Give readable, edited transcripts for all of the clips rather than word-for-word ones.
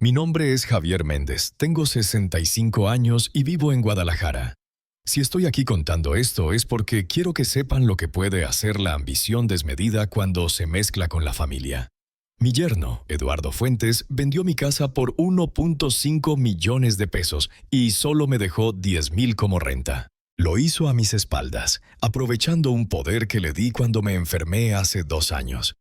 Mi nombre es Javier Méndez, tengo 65 años y vivo en Guadalajara. Si estoy aquí contando esto es porque quiero que sepan lo que puede hacer la ambición desmedida cuando se mezcla con la familia. Mi yerno, Eduardo Fuentes, vendió mi casa por 1.5 millones de pesos y solo me dejó 10,000 como renta. Lo hizo a mis espaldas, aprovechando un poder que le di cuando me enfermé hace 2 años.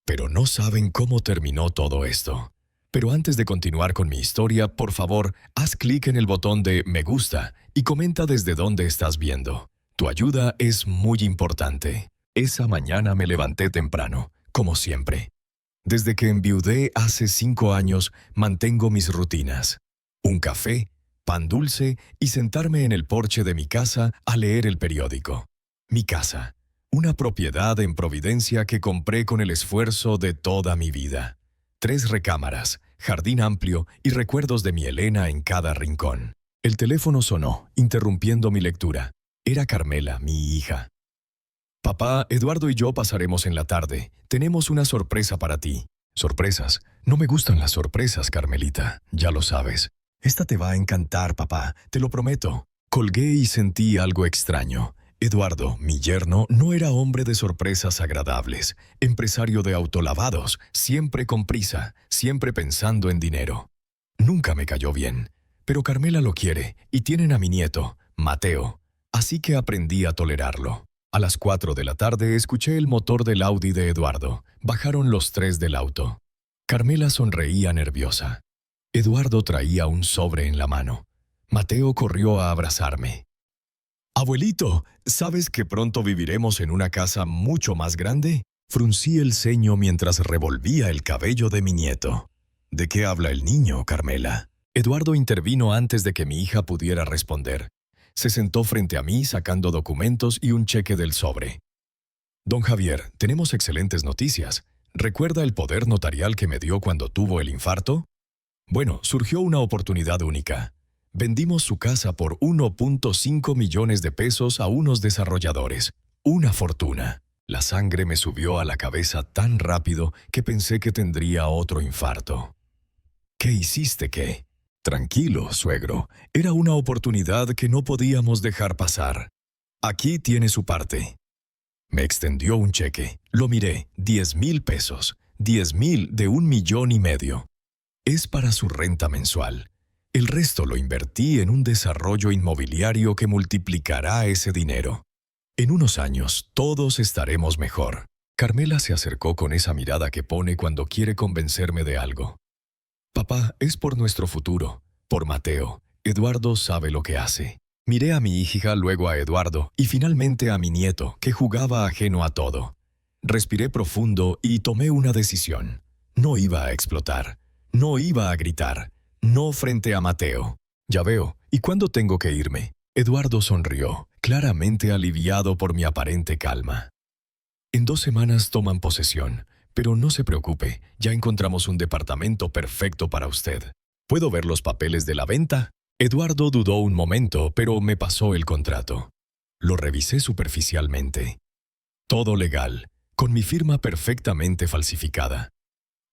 Pero no saben cómo terminó todo esto. Pero antes de continuar con mi historia, por favor, haz clic en el botón de me gusta y comenta desde dónde estás viendo. Tu ayuda es muy importante. Esa mañana me levanté temprano, como siempre. Desde que enviudé hace 5 años, mantengo mis rutinas. Un café, pan dulce y sentarme en el porche de mi casa a leer el periódico. Mi casa, una propiedad en Providencia que compré con el esfuerzo de toda mi vida. 3 recámaras, jardín amplio y recuerdos de mi Elena en cada rincón. El teléfono sonó, interrumpiendo mi lectura. Era Carmela, mi hija. Papá, Eduardo y yo pasaremos en la tarde. Tenemos una sorpresa para ti. ¿Sorpresas? No me gustan las sorpresas, Carmelita. Ya lo sabes. Esta te va a encantar, papá. Te lo prometo. Colgué y sentí algo extraño. Eduardo, mi yerno, no era hombre de sorpresas agradables. Empresario de autolavados, siempre con prisa, siempre pensando en dinero. Nunca me cayó bien. Pero Carmela lo quiere y tienen a mi nieto, Mateo. Así que aprendí a tolerarlo. A las 4 de la tarde escuché el motor del Audi de Eduardo. Bajaron los 3 del auto. Carmela sonreía nerviosa. Eduardo traía un sobre en la mano. Mateo corrió a abrazarme. «Abuelito, ¿sabes que pronto viviremos en una casa mucho más grande?» Fruncí el ceño mientras revolvía el cabello de mi nieto. «¿De qué habla el niño, Carmela?» Eduardo intervino antes de que mi hija pudiera responder. Se sentó frente a mí sacando documentos y un cheque del sobre. «Don Javier, tenemos excelentes noticias. ¿Recuerda el poder notarial que me dio cuando tuvo el infarto? Bueno, surgió una oportunidad única. Vendimos su casa por 1.5 millones de pesos a unos desarrolladores. Una fortuna. La sangre me subió a la cabeza tan rápido que pensé que tendría otro infarto. ¿Qué hiciste qué? Tranquilo, suegro. Era una oportunidad que no podíamos dejar pasar. Aquí tiene su parte. Me extendió un cheque. Lo miré. 10,000 pesos. 10,000 de 1,5 millones. Es para su renta mensual. El resto lo invertí en un desarrollo inmobiliario que multiplicará ese dinero. En unos años, todos estaremos mejor. Carmela se acercó con esa mirada que pone cuando quiere convencerme de algo. Papá, es por nuestro futuro, por Mateo. Eduardo sabe lo que hace. Miré a mi hija, luego a Eduardo y finalmente a mi nieto, que jugaba ajeno a todo. Respiré profundo y tomé una decisión. No iba a explotar. No iba a gritar. No frente a Mateo. Ya veo. ¿Y cuándo tengo que irme? Eduardo sonrió, claramente aliviado por mi aparente calma. En 2 semanas toman posesión. Pero no se preocupe, ya encontramos un departamento perfecto para usted. ¿Puedo ver los papeles de la venta? Eduardo dudó un momento, pero me pasó el contrato. Lo revisé superficialmente. Todo legal, con mi firma perfectamente falsificada.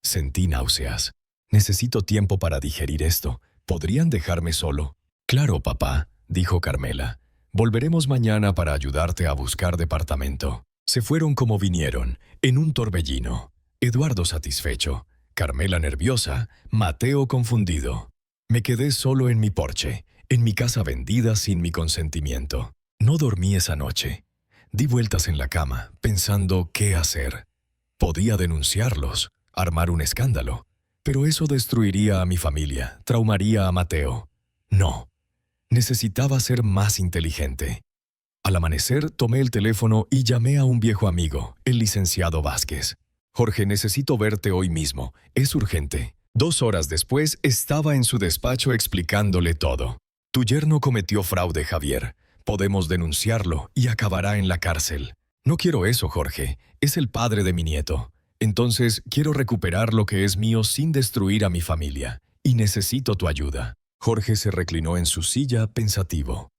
Sentí náuseas. Necesito tiempo para digerir esto. ¿Podrían dejarme solo? Claro, papá, dijo Carmela. Volveremos mañana para ayudarte a buscar departamento. Se fueron como vinieron, en un torbellino. Eduardo satisfecho, Carmela nerviosa, Mateo confundido. Me quedé solo en mi porche, en mi casa vendida sin mi consentimiento. No dormí esa noche. Di vueltas en la cama, pensando qué hacer. Podía denunciarlos, armar un escándalo. Pero eso destruiría a mi familia, traumaría a Mateo. No. Necesitaba ser más inteligente. Al amanecer, tomé el teléfono y llamé a un viejo amigo, el licenciado Vázquez. «Jorge, necesito verte hoy mismo. Es urgente». 2 horas después, estaba en su despacho explicándole todo. «Tu yerno cometió fraude, Javier. Podemos denunciarlo y acabará en la cárcel». «No quiero eso, Jorge. Es el padre de mi nieto. Entonces, quiero recuperar lo que es mío sin destruir a mi familia. Y necesito tu ayuda». Jorge se reclinó en su silla pensativo.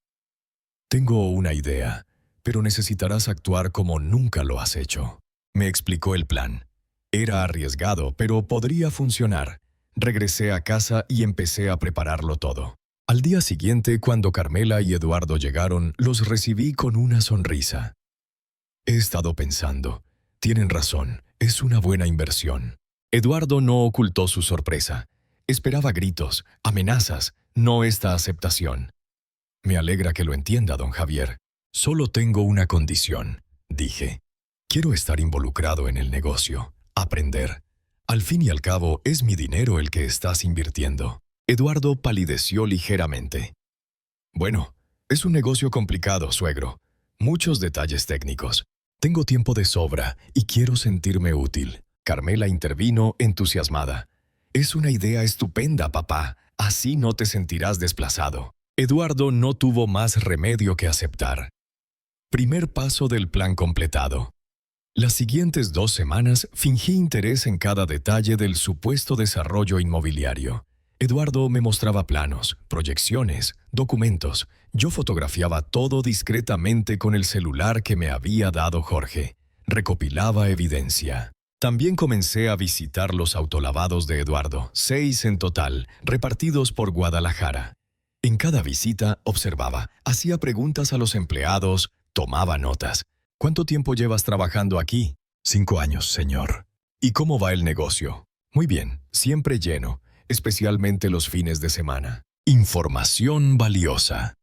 «Tengo una idea, pero necesitarás actuar como nunca lo has hecho». Me explicó el plan. Era arriesgado, pero podría funcionar. Regresé a casa y empecé a prepararlo todo. Al día siguiente, cuando Carmela y Eduardo llegaron, los recibí con una sonrisa. He estado pensando. Tienen razón, es una buena inversión. Eduardo no ocultó su sorpresa. Esperaba gritos, amenazas, no esta aceptación. Me alegra que lo entienda, don Javier. Solo tengo una condición, dije. Quiero estar involucrado en el negocio, aprender. Al fin y al cabo, es mi dinero el que estás invirtiendo. Eduardo palideció ligeramente. Bueno, es un negocio complicado, suegro. Muchos detalles técnicos. Tengo tiempo de sobra y quiero sentirme útil. Carmela intervino entusiasmada. Es una idea estupenda, papá. Así no te sentirás desplazado. Eduardo no tuvo más remedio que aceptar. Primer paso del plan completado. Las siguientes 2 semanas fingí interés en cada detalle del supuesto desarrollo inmobiliario. Eduardo me mostraba planos, proyecciones, documentos. Yo fotografiaba todo discretamente con el celular que me había dado Jorge. Recopilaba evidencia. También comencé a visitar los autolavados de Eduardo, 6 en total, repartidos por Guadalajara. En cada visita observaba, hacía preguntas a los empleados, tomaba notas. ¿Cuánto tiempo llevas trabajando aquí? 5 años, señor. ¿Y cómo va el negocio? Muy bien, siempre lleno, especialmente los fines de semana. Información valiosa.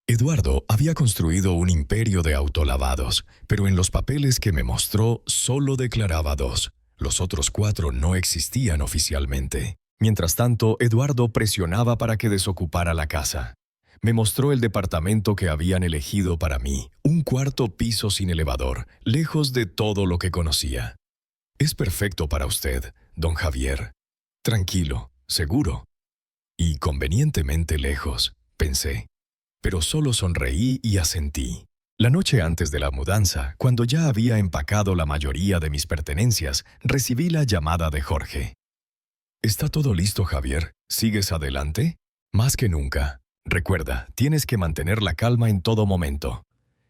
Eduardo había construido un imperio de autolavados, pero en los papeles que me mostró solo declaraba 2. Los otros 4 no existían oficialmente. Mientras tanto, Eduardo presionaba para que desocupara la casa. Me mostró el departamento que habían elegido para mí, un 4º piso sin elevador, lejos de todo lo que conocía. Es perfecto para usted, don Javier. Tranquilo, seguro. Y convenientemente lejos, pensé. Pero solo sonreí y asentí. La noche antes de la mudanza, cuando ya había empacado la mayoría de mis pertenencias, recibí la llamada de Jorge. ¿Está todo listo, Javier? ¿Sigues adelante? Más que nunca. Recuerda, tienes que mantener la calma en todo momento.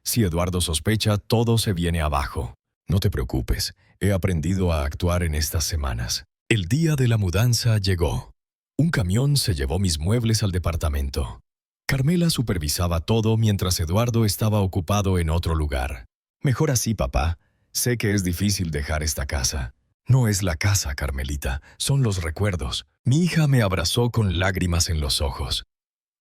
Si Eduardo sospecha, todo se viene abajo. No te preocupes, he aprendido a actuar en estas semanas. El día de la mudanza llegó. Un camión se llevó mis muebles al departamento. Carmela supervisaba todo mientras Eduardo estaba ocupado en otro lugar. Mejor así, papá. Sé que es difícil dejar esta casa. No es la casa, Carmelita, son los recuerdos. Mi hija me abrazó con lágrimas en los ojos.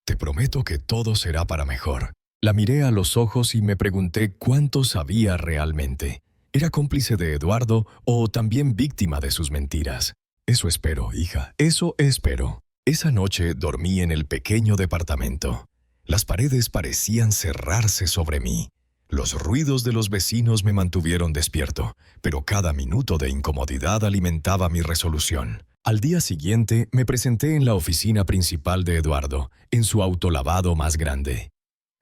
Te prometo que todo será para mejor. La miré a los ojos y me pregunté cuánto sabía realmente. ¿Era cómplice de Eduardo o también víctima de sus mentiras? Eso espero, hija, eso espero. Esa noche dormí en el pequeño departamento. Las paredes parecían cerrarse sobre mí. Los ruidos de los vecinos me mantuvieron despierto, pero cada minuto de incomodidad alimentaba mi resolución. Al día siguiente me presenté en la oficina principal de Eduardo, en su autolavado más grande.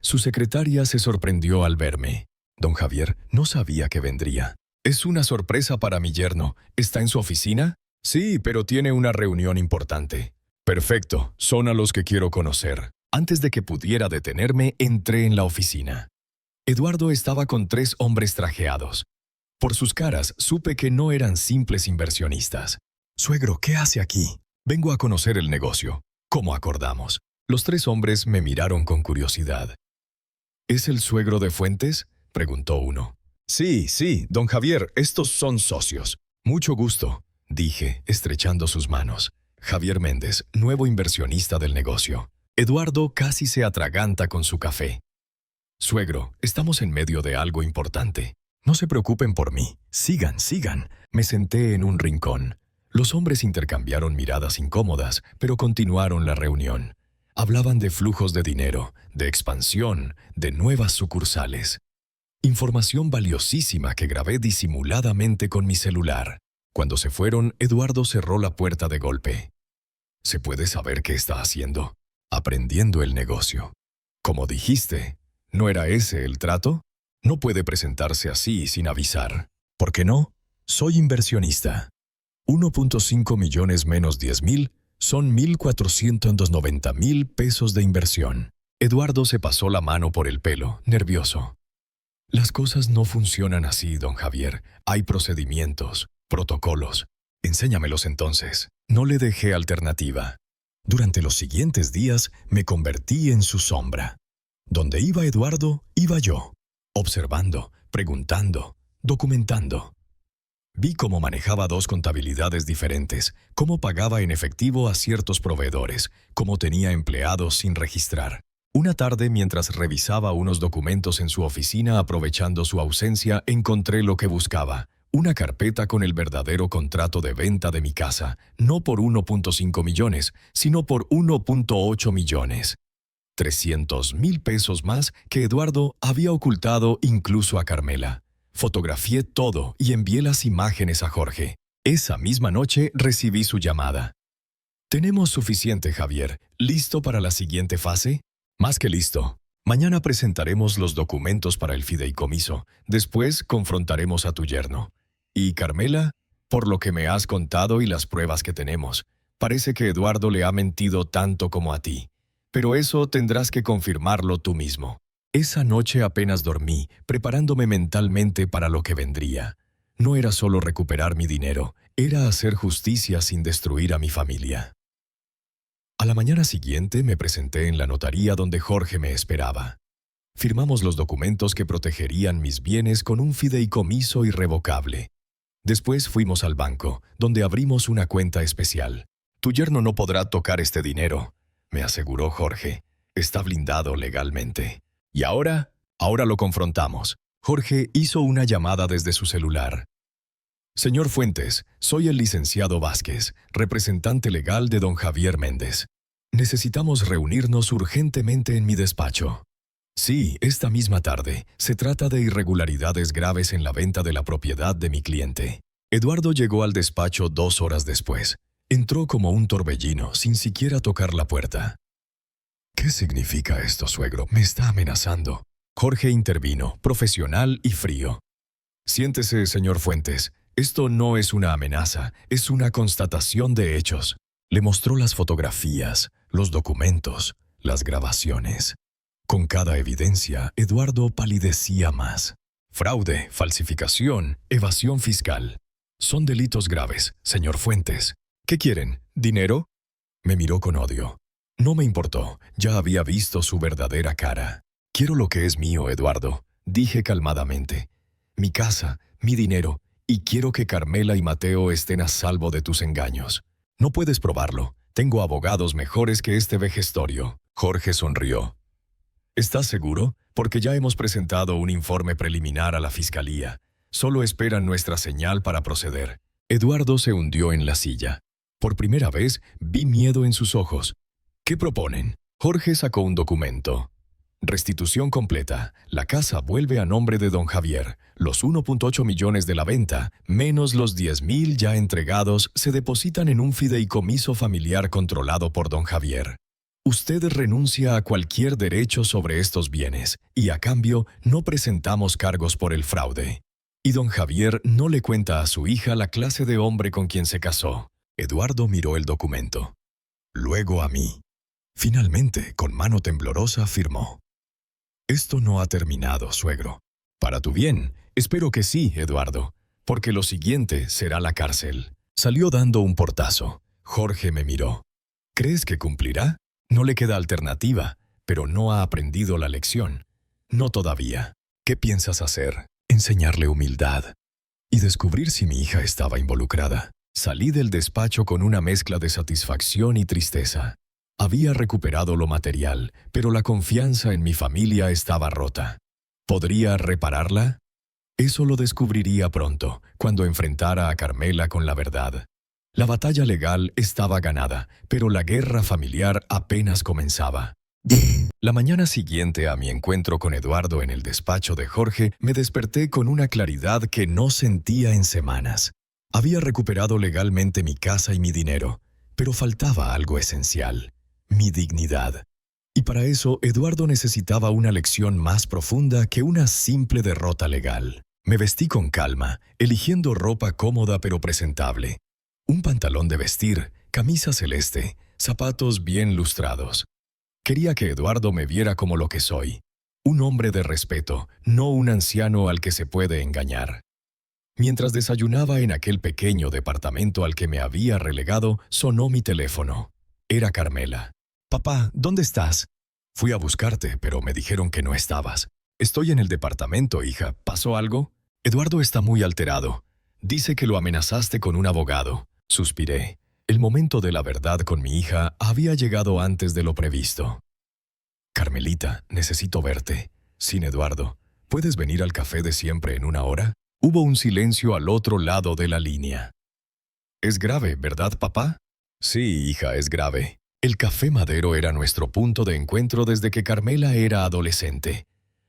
Su secretaria se sorprendió al verme. Don Javier no sabía que vendría. Es una sorpresa para mi yerno. ¿Está en su oficina? Sí, pero tiene una reunión importante. Perfecto, son a los que quiero conocer. Antes de que pudiera detenerme, entré en la oficina. Eduardo estaba con 3 hombres trajeados. Por sus caras, supe que no eran simples inversionistas. «Suegro, ¿qué hace aquí?» «Vengo a conocer el negocio. ¿Cómo acordamos?» Los 3 hombres me miraron con curiosidad. «¿Es el suegro de Fuentes?», preguntó uno. Sí, don Javier, estos son socios. Mucho gusto», dije, estrechando sus manos. Javier Méndez, nuevo inversionista del negocio. Eduardo casi se atraganta con su café. «Suegro, estamos en medio de algo importante. No se preocupen por mí. Sigan. Me senté en un rincón. Los hombres intercambiaron miradas incómodas, pero continuaron la reunión. Hablaban de flujos de dinero, de expansión, de nuevas sucursales. Información valiosísima que grabé disimuladamente con mi celular. Cuando se fueron, Eduardo cerró la puerta de golpe. ¿Se puede saber qué está haciendo? Aprendiendo el negocio. Como dijiste, ¿no era ese el trato? No puede presentarse así sin avisar. ¿Por qué no? Soy inversionista. 1.5 millones menos 10,000 son 1,490,000 pesos de inversión. Eduardo se pasó la mano por el pelo, nervioso. Las cosas no funcionan así, don Javier. Hay procedimientos, protocolos. Enséñamelos entonces. No le dejé alternativa. Durante los siguientes días me convertí en su sombra. Donde iba Eduardo, iba yo, observando, preguntando, documentando. Vi cómo manejaba dos contabilidades diferentes, cómo pagaba en efectivo a ciertos proveedores, cómo tenía empleados sin registrar. Una tarde, mientras revisaba unos documentos en su oficina aprovechando su ausencia, encontré lo que buscaba. Una carpeta con el verdadero contrato de venta de mi casa, no por 1.5 millones, sino por 1.8 millones. 300,000 pesos más que Eduardo había ocultado incluso a Carmela. Fotografié todo y envié las imágenes a Jorge. Esa misma noche recibí su llamada. «Tenemos suficiente, Javier. ¿Listo para la siguiente fase?» «Más que listo. Mañana presentaremos los documentos para el fideicomiso. Después confrontaremos a tu yerno. ¿Y Carmela? Por lo que me has contado y las pruebas que tenemos, parece que Eduardo le ha mentido tanto como a ti. Pero eso tendrás que confirmarlo tú mismo». Esa noche apenas dormí, preparándome mentalmente para lo que vendría. No era solo recuperar mi dinero, era hacer justicia sin destruir a mi familia. A la mañana siguiente me presenté en la notaría donde Jorge me esperaba. Firmamos los documentos que protegerían mis bienes con un fideicomiso irrevocable. Después fuimos al banco, donde abrimos una cuenta especial. «Tu yerno no podrá tocar este dinero», me aseguró Jorge. «Está blindado legalmente». «¿Y ahora?» «Ahora lo confrontamos». Jorge hizo una llamada desde su celular. «Señor Fuentes, soy el licenciado Vázquez, representante legal de don Javier Méndez. Necesitamos reunirnos urgentemente en mi despacho». «Sí, esta misma tarde. Se trata de irregularidades graves en la venta de la propiedad de mi cliente». Eduardo llegó al despacho 2 horas después. Entró como un torbellino, sin siquiera tocar la puerta. «¿Qué significa esto, suegro? Me está amenazando». Jorge intervino, profesional y frío. «Siéntese, señor Fuentes. Esto no es una amenaza, es una constatación de hechos». Le mostró las fotografías, los documentos, las grabaciones. Con cada evidencia, Eduardo palidecía más. «Fraude, falsificación, evasión fiscal. Son delitos graves, señor Fuentes. ¿Qué quieren? ¿Dinero?» Me miró con odio. No me importó, ya había visto su verdadera cara. «Quiero lo que es mío, Eduardo», dije calmadamente. «Mi casa, mi dinero, y quiero que Carmela y Mateo estén a salvo de tus engaños. No puedes probarlo. Tengo abogados mejores que este vejestorio». Jorge sonrió. «¿Estás seguro? Porque ya hemos presentado un informe preliminar a la fiscalía. Solo esperan nuestra señal para proceder». Eduardo se hundió en la silla. Por primera vez vi miedo en sus ojos. «¿Qué proponen?» Jorge sacó un documento. «Restitución completa. La casa vuelve a nombre de don Javier. Los 1.8 millones de la venta, menos los 10,000 ya entregados, se depositan en un fideicomiso familiar controlado por don Javier. Usted renuncia a cualquier derecho sobre estos bienes, y a cambio no presentamos cargos por el fraude». Y don Javier no le cuenta a su hija la clase de hombre con quien se casó. Eduardo miró el documento. Luego a mí. Finalmente, con mano temblorosa, firmó. «Esto no ha terminado, suegro. Para tu bien, espero que sí, Eduardo, porque lo siguiente será la cárcel». Salió dando un portazo. Jorge me miró. «¿Crees que cumplirá? No le queda alternativa, pero no ha aprendido la lección». «No todavía. ¿Qué piensas hacer?» «Enseñarle humildad y descubrir si mi hija estaba involucrada». Salí del despacho con una mezcla de satisfacción y tristeza. Había recuperado lo material, pero la confianza en mi familia estaba rota. ¿Podría repararla? Eso lo descubriría pronto, cuando enfrentara a Carmela con la verdad. La batalla legal estaba ganada, pero la guerra familiar apenas comenzaba. La mañana siguiente a mi encuentro con Eduardo en el despacho de Jorge, me desperté con una claridad que no sentía en semanas. Había recuperado legalmente mi casa y mi dinero, pero faltaba algo esencial: mi dignidad. Y para eso, Eduardo necesitaba una lección más profunda que una simple derrota legal. Me vestí con calma, eligiendo ropa cómoda pero presentable. Un pantalón de vestir, camisa celeste, zapatos bien lustrados. Quería que Eduardo me viera como lo que soy: un hombre de respeto, no un anciano al que se puede engañar. Mientras desayunaba en aquel pequeño departamento al que me había relegado, sonó mi teléfono. Era Carmela. «Papá, ¿dónde estás?» «Fui a buscarte, pero me dijeron que no estabas». «Estoy en el departamento, hija. ¿Pasó algo?» «Eduardo está muy alterado. Dice que lo amenazaste con un abogado». Suspiré. El momento de la verdad con mi hija había llegado antes de lo previsto. «Carmelita, necesito verte. Sin Eduardo. ¿Puedes venir al café de siempre en una hora?» Hubo un silencio al otro lado de la línea. «Es grave, ¿verdad, papá?» «Sí, hija, es grave». El Café Madero era nuestro punto de encuentro desde que Carmela era adolescente.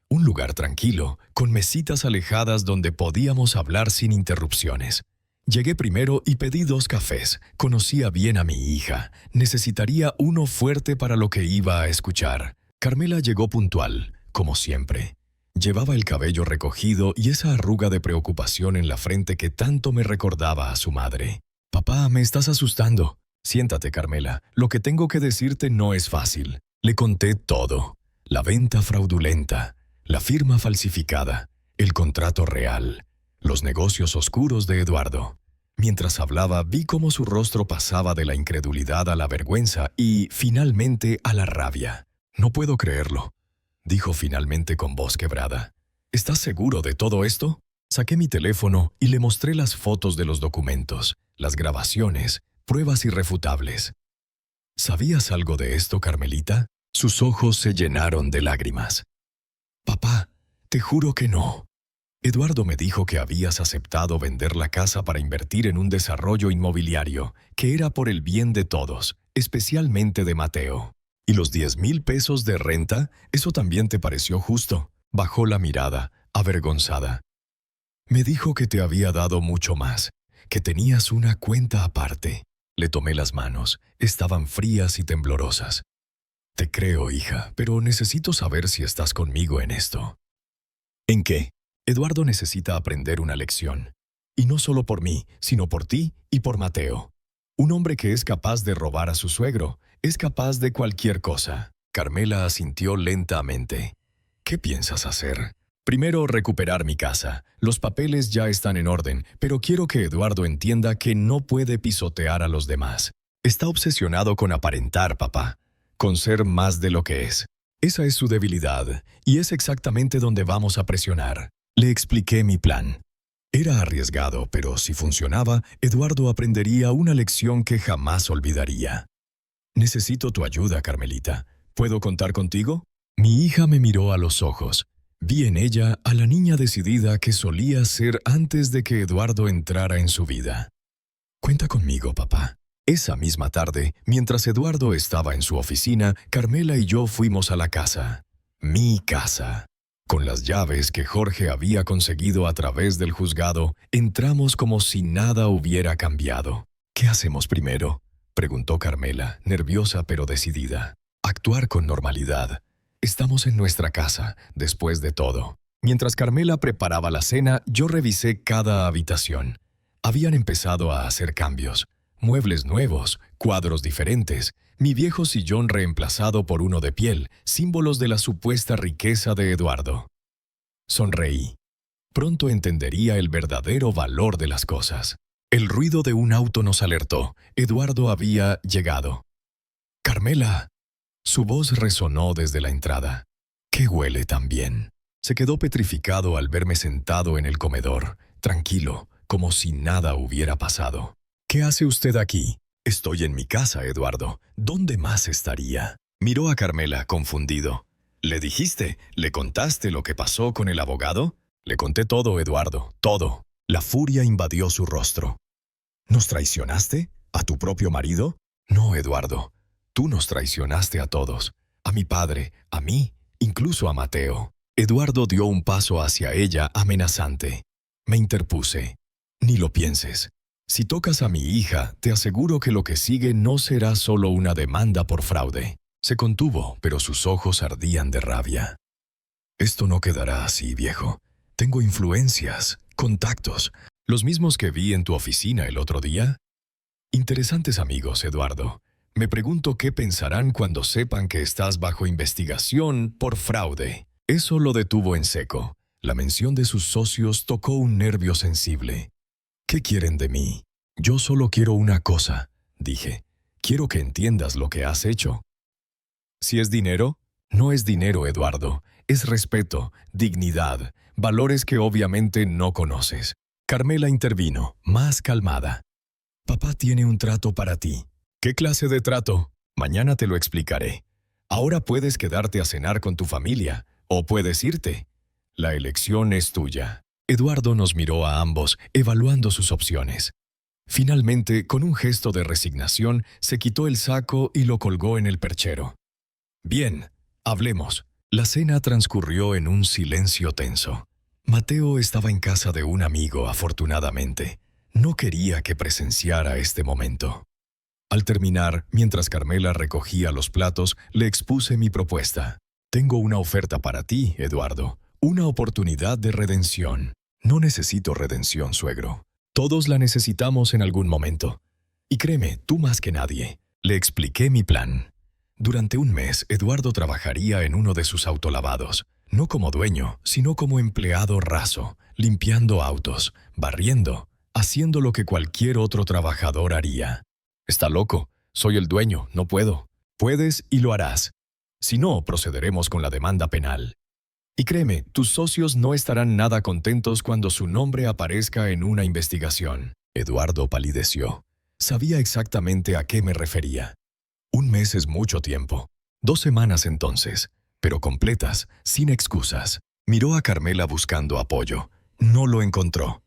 Un lugar tranquilo, con mesitas alejadas donde podíamos hablar sin interrupciones. Llegué primero y pedí 2 cafés. Conocía bien a mi hija. Necesitaría uno fuerte para lo que iba a escuchar. Carmela llegó puntual, como siempre. Llevaba el cabello recogido y esa arruga de preocupación en la frente que tanto me recordaba a su madre. «Papá, me estás asustando». «Siéntate, Carmela. Lo que tengo que decirte no es fácil». Le conté todo. La venta fraudulenta, la firma falsificada, el contrato real, los negocios oscuros de Eduardo. Mientras hablaba, vi cómo su rostro pasaba de la incredulidad a la vergüenza y, finalmente, a la rabia. «No puedo creerlo», dijo finalmente con voz quebrada. «¿Estás seguro de todo esto?» Saqué mi teléfono y le mostré las fotos de los documentos, las grabaciones, pruebas irrefutables. «¿Sabías algo de esto, Carmelita?» Sus ojos se llenaron de lágrimas. «Papá, te juro que no. Eduardo me dijo que habías aceptado vender la casa para invertir en un desarrollo inmobiliario, que era por el bien de todos, especialmente de Mateo. ¿Y los 10,000 pesos de renta? ¿Eso también te pareció justo?» Bajó la mirada, avergonzada. «Me dijo que te había dado mucho más, que tenías una cuenta aparte». Le tomé las manos. Estaban frías y temblorosas. «Te creo, hija, pero necesito saber si estás conmigo en esto». «¿En qué?» «Eduardo necesita aprender una lección. Y no solo por mí, sino por ti y por Mateo. Un hombre que es capaz de robar a su suegro, es capaz de cualquier cosa». Carmela asintió lentamente. «¿Qué piensas hacer?» «Primero, recuperar mi casa. Los papeles ya están en orden, pero quiero que Eduardo entienda que no puede pisotear a los demás. Está obsesionado con aparentar, papá, con ser más de lo que es. Esa es su debilidad, y es exactamente donde vamos a presionar». Le expliqué mi plan. Era arriesgado, pero si funcionaba, Eduardo aprendería una lección que jamás olvidaría. «Necesito tu ayuda, Carmelita. ¿Puedo contar contigo?» Mi hija me miró a los ojos. Vi en ella a la niña decidida que solía ser antes de que Eduardo entrara en su vida. «Cuenta conmigo, papá». Esa misma tarde, mientras Eduardo estaba en su oficina, Carmela y yo fuimos a la casa. Mi casa. Con las llaves que Jorge había conseguido a través del juzgado, entramos como si nada hubiera cambiado. «¿Qué hacemos primero?», preguntó Carmela, nerviosa pero decidida. «Actuar con normalidad. Estamos en nuestra casa, después de todo». Mientras Carmela preparaba la cena, yo revisé cada habitación. Habían empezado a hacer cambios. Muebles nuevos, cuadros diferentes, mi viejo sillón reemplazado por uno de piel, símbolos de la supuesta riqueza de Eduardo. Sonreí. Pronto entendería el verdadero valor de las cosas. El ruido de un auto nos alertó. Eduardo había llegado. «Carmela». Su voz resonó desde la entrada. «¿Qué huele tan bien?». Se quedó petrificado al verme sentado en el comedor, tranquilo, como si nada hubiera pasado. «¿Qué hace usted aquí?». «Estoy en mi casa, Eduardo. ¿Dónde más estaría?». Miró a Carmela, confundido. «¿Le dijiste? ¿Le contaste lo que pasó con el abogado?». «Le conté todo, Eduardo, todo». La furia invadió su rostro. «¿Nos traicionaste? ¿A tu propio marido?». «No, Eduardo. Tú nos traicionaste a todos. A mi padre, a mí, incluso a Mateo». Eduardo dio un paso hacia ella amenazante. Me interpuse. «Ni lo pienses. Si tocas a mi hija, te aseguro que lo que sigue no será solo una demanda por fraude». Se contuvo, pero sus ojos ardían de rabia. «Esto no quedará así, viejo. Tengo influencias, contactos, los mismos que vi en tu oficina el otro día. Interesantes amigos, Eduardo. Me pregunto qué pensarán cuando sepan que estás bajo investigación por fraude». Eso lo detuvo en seco. La mención de sus socios tocó un nervio sensible. ¿Qué quieren de mí? Yo solo quiero una cosa, dije. Quiero que entiendas lo que has hecho. Si es dinero, no es dinero, Eduardo. Es respeto, dignidad, valores que obviamente no conoces. Carmela intervino, más calmada. Papá tiene un trato para ti. ¿Qué clase de trato? Mañana te lo explicaré. Ahora puedes quedarte a cenar con tu familia, o puedes irte. La elección es tuya. Eduardo nos miró a ambos, evaluando sus opciones. Finalmente, con un gesto de resignación, se quitó el saco y lo colgó en el perchero. Bien, hablemos. La cena transcurrió en un silencio tenso. Mateo estaba en casa de un amigo, afortunadamente. No quería que presenciara este momento. Al terminar, mientras Carmela recogía los platos, le expuse mi propuesta. Tengo una oferta para ti, Eduardo. Una oportunidad de redención. No necesito redención, suegro. Todos la necesitamos en algún momento. Y créeme, tú más que nadie. Le expliqué mi plan. Durante un mes, Eduardo trabajaría en uno de sus autolavados. No como dueño, sino como empleado raso, limpiando autos, barriendo, haciendo lo que cualquier otro trabajador haría. Está loco. Soy el dueño, no puedo. Puedes y lo harás. Si no, procederemos con la demanda penal. Y créeme, tus socios no estarán nada contentos cuando su nombre aparezca en una investigación. Eduardo palideció. Sabía exactamente a qué me refería. Un mes es mucho tiempo. 2 semanas entonces, pero completas, sin excusas. Miró a Carmela buscando apoyo. No lo encontró.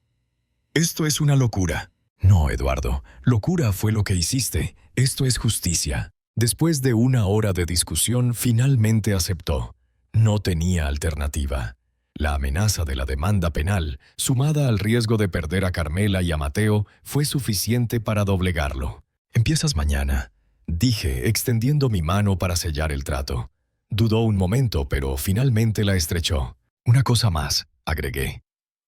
Esto es una locura. No, Eduardo, locura fue lo que hiciste. Esto es justicia. Después de 1 hora de discusión, finalmente aceptó. No tenía alternativa. La amenaza de la demanda penal, sumada al riesgo de perder a Carmela y a Mateo, fue suficiente para doblegarlo. Empiezas mañana, dije, extendiendo mi mano para sellar el trato. Dudó un momento, pero finalmente la estrechó. Una cosa más, agregué.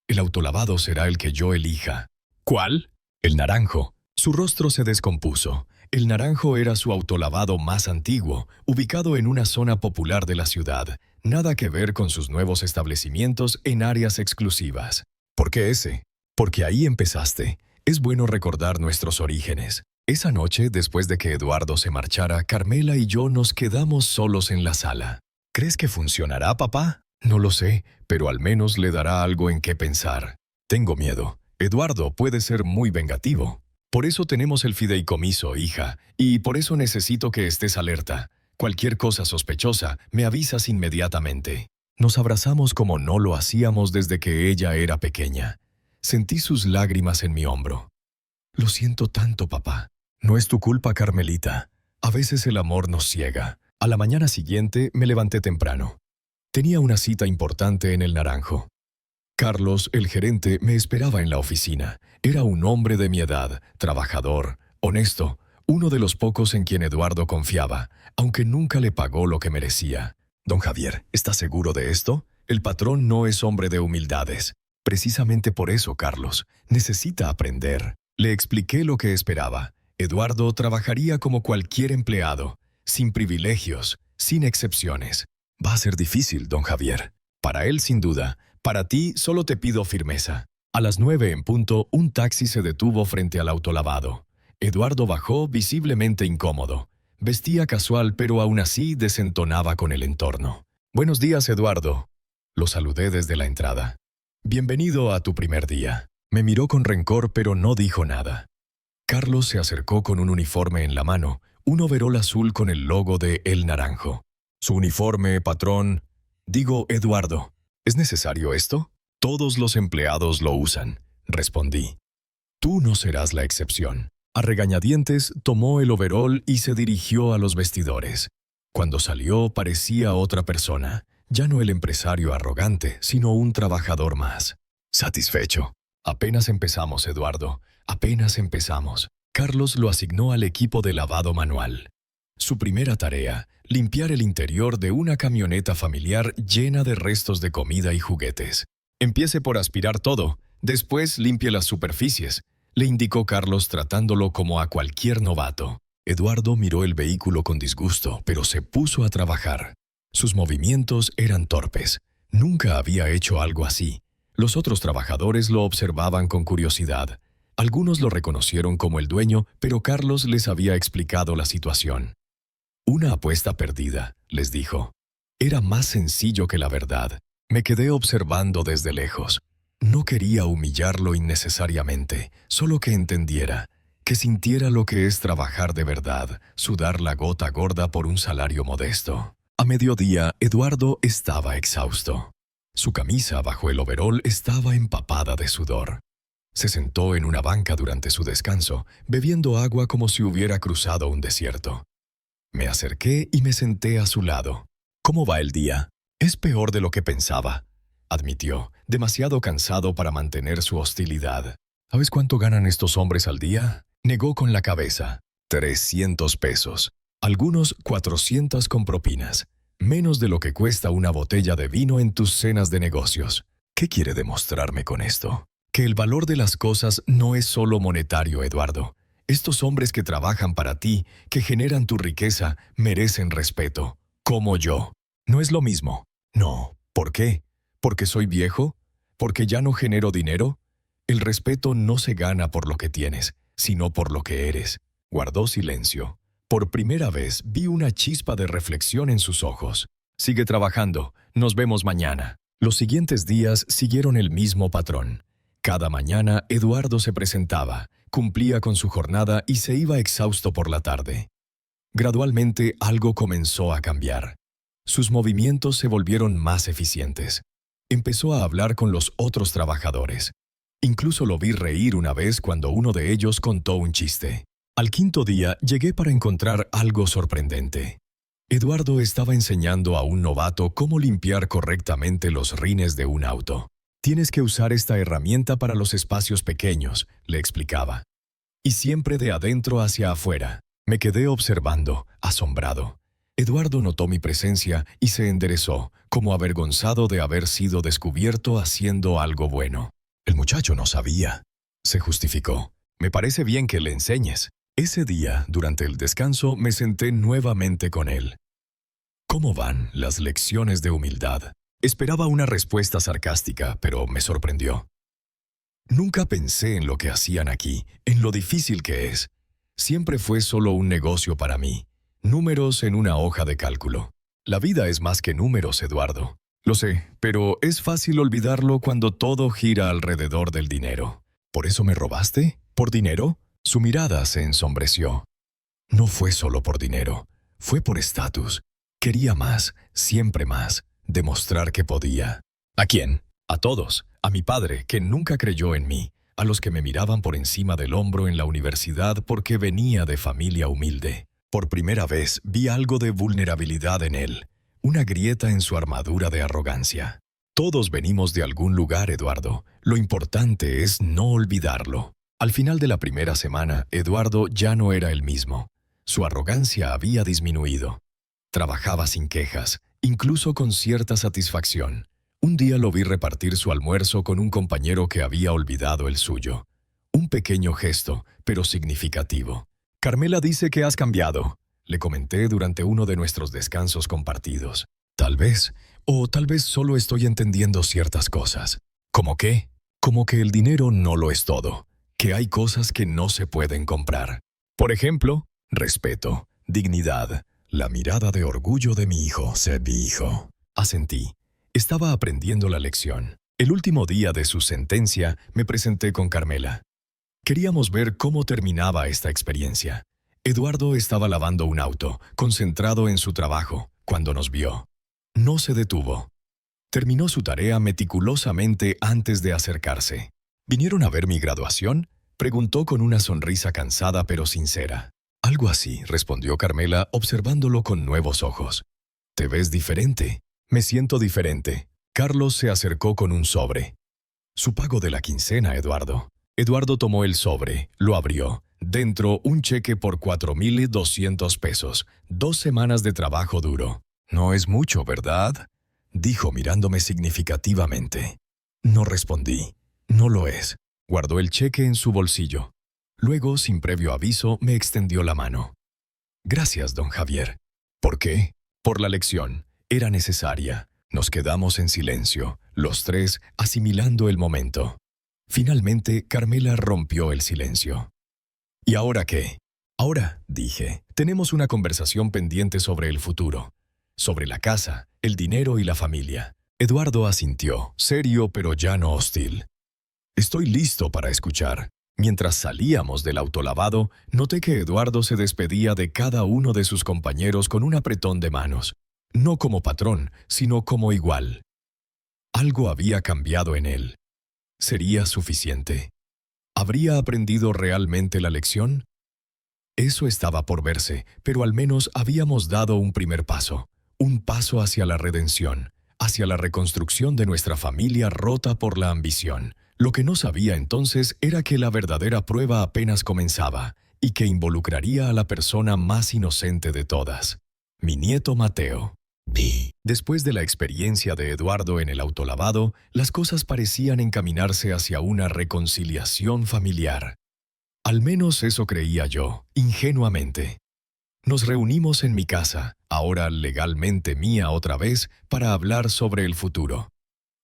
El autolavado será el que yo elija. ¿Cuál? El naranjo. Su rostro se descompuso. El naranjo era su autolavado más antiguo, ubicado en una zona popular de la ciudad. Nada que ver con sus nuevos establecimientos en áreas exclusivas. ¿Por qué ese? Porque ahí empezaste. Es bueno recordar nuestros orígenes. Esa noche, después de que Eduardo se marchara, Carmela y yo nos quedamos solos en la sala. ¿Crees que funcionará, papá? No lo sé, pero al menos le dará algo en qué pensar. Tengo miedo. Eduardo puede ser muy vengativo. Por eso tenemos el fideicomiso, hija, y por eso necesito que estés alerta. Cualquier cosa sospechosa, me avisas inmediatamente. Nos abrazamos como no lo hacíamos desde que ella era pequeña. Sentí sus lágrimas en mi hombro. Lo siento tanto, papá. No es tu culpa, Carmelita. A veces el amor nos ciega. A la mañana siguiente me levanté temprano. Tenía una cita importante en el Naranjo. Carlos, el gerente, me esperaba en la oficina. Era un hombre de mi edad, trabajador, honesto, uno de los pocos en quien Eduardo confiaba, aunque nunca le pagó lo que merecía. Don Javier, ¿está seguro de esto? El patrón no es hombre de humildades. Precisamente por eso, Carlos, necesita aprender. Le expliqué lo que esperaba. Eduardo trabajaría como cualquier empleado, sin privilegios, sin excepciones. Va a ser difícil, don Javier. Para él, sin duda. Para ti, solo te pido firmeza. A las 9 en punto, un taxi se detuvo frente al autolavado. Eduardo bajó visiblemente incómodo. Vestía casual, pero aún así desentonaba con el entorno. «Buenos días, Eduardo». Lo saludé desde la entrada. «Bienvenido a tu primer día». Me miró con rencor, pero no dijo nada. Carlos se acercó con un uniforme en la mano, un overol azul con el logo de El Naranjo. «Su uniforme, patrón». «Digo, Eduardo, ¿es necesario esto?» «Todos los empleados lo usan», respondí. «Tú no serás la excepción». A regañadientes, tomó el overol y se dirigió a los vestidores. Cuando salió, parecía otra persona, ya no el empresario arrogante, sino un trabajador más. Satisfecho. Apenas empezamos, Eduardo. Apenas empezamos. Carlos lo asignó al equipo de lavado manual. Su primera tarea, limpiar el interior de una camioneta familiar llena de restos de comida y juguetes. Empiece por aspirar todo, después limpie las superficies, le indicó Carlos tratándolo como a cualquier novato. Eduardo miró el vehículo con disgusto, pero se puso a trabajar. Sus movimientos eran torpes. Nunca había hecho algo así. Los otros trabajadores lo observaban con curiosidad. Algunos lo reconocieron como el dueño, pero Carlos les había explicado la situación. «Una apuesta perdida», les dijo. Era más sencillo que la verdad. Me quedé observando desde lejos. No quería humillarlo innecesariamente, solo que entendiera, que sintiera lo que es trabajar de verdad, sudar la gota gorda por un salario modesto. A mediodía, Eduardo estaba exhausto. Su camisa bajo el overol estaba empapada de sudor. Se sentó en una banca durante su descanso, bebiendo agua como si hubiera cruzado un desierto. Me acerqué y me senté a su lado. «¿Cómo va el día?» «Es peor de lo que pensaba», admitió, demasiado cansado para mantener su hostilidad. «¿Sabes cuánto ganan estos hombres al día?», negó con la cabeza. 300 pesos. Algunos 400 con propinas. Menos de lo que cuesta una botella de vino en tus cenas de negocios. ¿Qué quiere demostrarme con esto? Que el valor de las cosas no es solo monetario, Eduardo. Estos hombres que trabajan para ti, que generan tu riqueza, merecen respeto. Como yo. ¿No es lo mismo? No. ¿Por qué? ¿Porque soy viejo? ¿Porque ya no genero dinero? El respeto no se gana por lo que tienes, sino por lo que eres. Guardó silencio. Por primera vez vi una chispa de reflexión en sus ojos. Sigue trabajando. Nos vemos mañana. Los siguientes días siguieron el mismo patrón. Cada mañana Eduardo se presentaba, cumplía con su jornada y se iba exhausto por la tarde. Gradualmente algo comenzó a cambiar. Sus movimientos se volvieron más eficientes. Empezó a hablar con los otros trabajadores. Incluso lo vi reír una vez cuando uno de ellos contó un chiste. Al quinto día llegué para encontrar algo sorprendente. Eduardo estaba enseñando a un novato cómo limpiar correctamente los rines de un auto. «Tienes que usar esta herramienta para los espacios pequeños», le explicaba. «Y siempre de adentro hacia afuera». Me quedé observando, asombrado. Eduardo notó mi presencia y se enderezó, como avergonzado de haber sido descubierto haciendo algo bueno. «El muchacho no sabía», se justificó. «Me parece bien que le enseñes». Ese día, durante el descanso, me senté nuevamente con él. «¿Cómo van las lecciones de humildad?». Esperaba una respuesta sarcástica, pero me sorprendió. Nunca pensé en lo que hacían aquí, en lo difícil que es. Siempre fue solo un negocio para mí. Números en una hoja de cálculo. La vida es más que números, Eduardo. Lo sé, pero es fácil olvidarlo cuando todo gira alrededor del dinero. ¿Por eso me robaste? ¿Por dinero? Su mirada se ensombreció. No fue solo por dinero, fue por estatus. Quería más, siempre más, demostrar que podía. ¿A quién? A todos. A mi padre, que nunca creyó en mí. A los que me miraban por encima del hombro en la universidad porque venía de familia humilde. Por primera vez vi algo de vulnerabilidad en él, una grieta en su armadura de arrogancia. Todos venimos de algún lugar, Eduardo. Lo importante es no olvidarlo. Al final de la primera semana, Eduardo ya no era el mismo. Su arrogancia había disminuido. Trabajaba sin quejas, incluso con cierta satisfacción. Un día lo vi repartir su almuerzo con un compañero que había olvidado el suyo. Un pequeño gesto, pero significativo. «Carmela dice que has cambiado», le comenté durante uno de nuestros descansos compartidos. «Tal vez, o tal vez solo estoy entendiendo ciertas cosas». ¿Cómo qué? Como que el dinero no lo es todo, que hay cosas que no se pueden comprar. Por ejemplo, respeto, dignidad, la mirada de orgullo de mi hijo, mi hijo. Asentí. Estaba aprendiendo la lección. El último día de su sentencia, me presenté con Carmela. Queríamos ver cómo terminaba esta experiencia. Eduardo estaba lavando un auto, concentrado en su trabajo, cuando nos vio. No se detuvo. Terminó su tarea meticulosamente antes de acercarse. «¿Vinieron a ver mi graduación?», preguntó con una sonrisa cansada pero sincera. «Algo así», respondió Carmela, observándolo con nuevos ojos. «Te ves diferente». «Me siento diferente». Carlos se acercó con un sobre. «Su pago de la quincena, Eduardo». Eduardo tomó el sobre, lo abrió. Dentro, un cheque por 4,200 pesos. 2 semanas de trabajo duro. «No es mucho, ¿verdad?», dijo mirándome significativamente. No respondí. «No lo es». Guardó el cheque en su bolsillo. Luego, sin previo aviso, me extendió la mano. «Gracias, don Javier». «¿Por qué?» «Por la lección. Era necesaria. Nos quedamos en silencio, los tres asimilando el momento. Finalmente, Carmela rompió el silencio. ¿Y ahora qué? Ahora, dije, tenemos una conversación pendiente sobre el futuro, sobre la casa, el dinero y la familia. Eduardo asintió, serio pero ya no hostil. Estoy listo para escuchar. Mientras salíamos del autolavado, noté que Eduardo se despedía de cada uno de sus compañeros con un apretón de manos. No como patrón, sino como igual. Algo había cambiado en él. ¿Sería suficiente? ¿Habría aprendido realmente la lección? Eso estaba por verse, pero al menos habíamos dado un primer paso. Un paso hacia la redención, hacia la reconstrucción de nuestra familia rota por la ambición. Lo que no sabía entonces era que la verdadera prueba apenas comenzaba y que involucraría a la persona más inocente de todas, mi nieto Mateo. Después de la experiencia de Eduardo en el autolavado, las cosas parecían encaminarse hacia una reconciliación familiar. Al menos eso creía yo, ingenuamente. Nos reunimos en mi casa, ahora legalmente mía otra vez, para hablar sobre el futuro.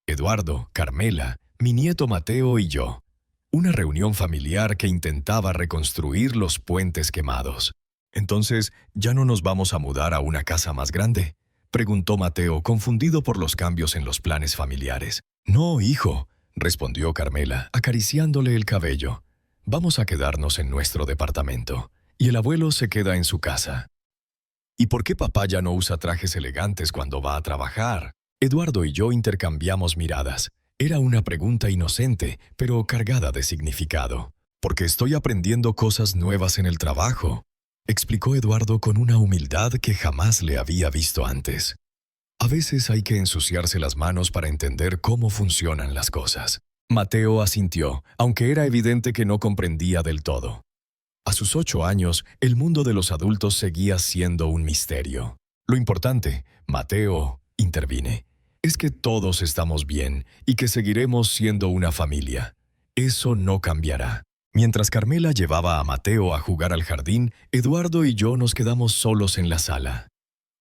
Eduardo, Carmela, mi nieto Mateo y yo. Una reunión familiar que intentaba reconstruir los puentes quemados. «Entonces, ¿ya no nos vamos a mudar a una casa más grande?», preguntó Mateo, confundido por los cambios en los planes familiares. «No, hijo», respondió Carmela, acariciándole el cabello. «Vamos a quedarnos en nuestro departamento, y el abuelo se queda en su casa». «¿Y por qué papá ya no usa trajes elegantes cuando va a trabajar?». Eduardo y yo intercambiamos miradas. Era una pregunta inocente, pero cargada de significado. «Porque estoy aprendiendo cosas nuevas en el trabajo», explicó Eduardo con una humildad que jamás le había visto antes. A veces hay que ensuciarse las manos para entender cómo funcionan las cosas. Mateo asintió, aunque era evidente que no comprendía del todo. A sus 8 años, el mundo de los adultos seguía siendo un misterio. Lo importante, Mateo, intervine, es que todos estamos bien y que seguiremos siendo una familia. Eso no cambiará. Mientras Carmela llevaba a Mateo a jugar al jardín, Eduardo y yo nos quedamos solos en la sala.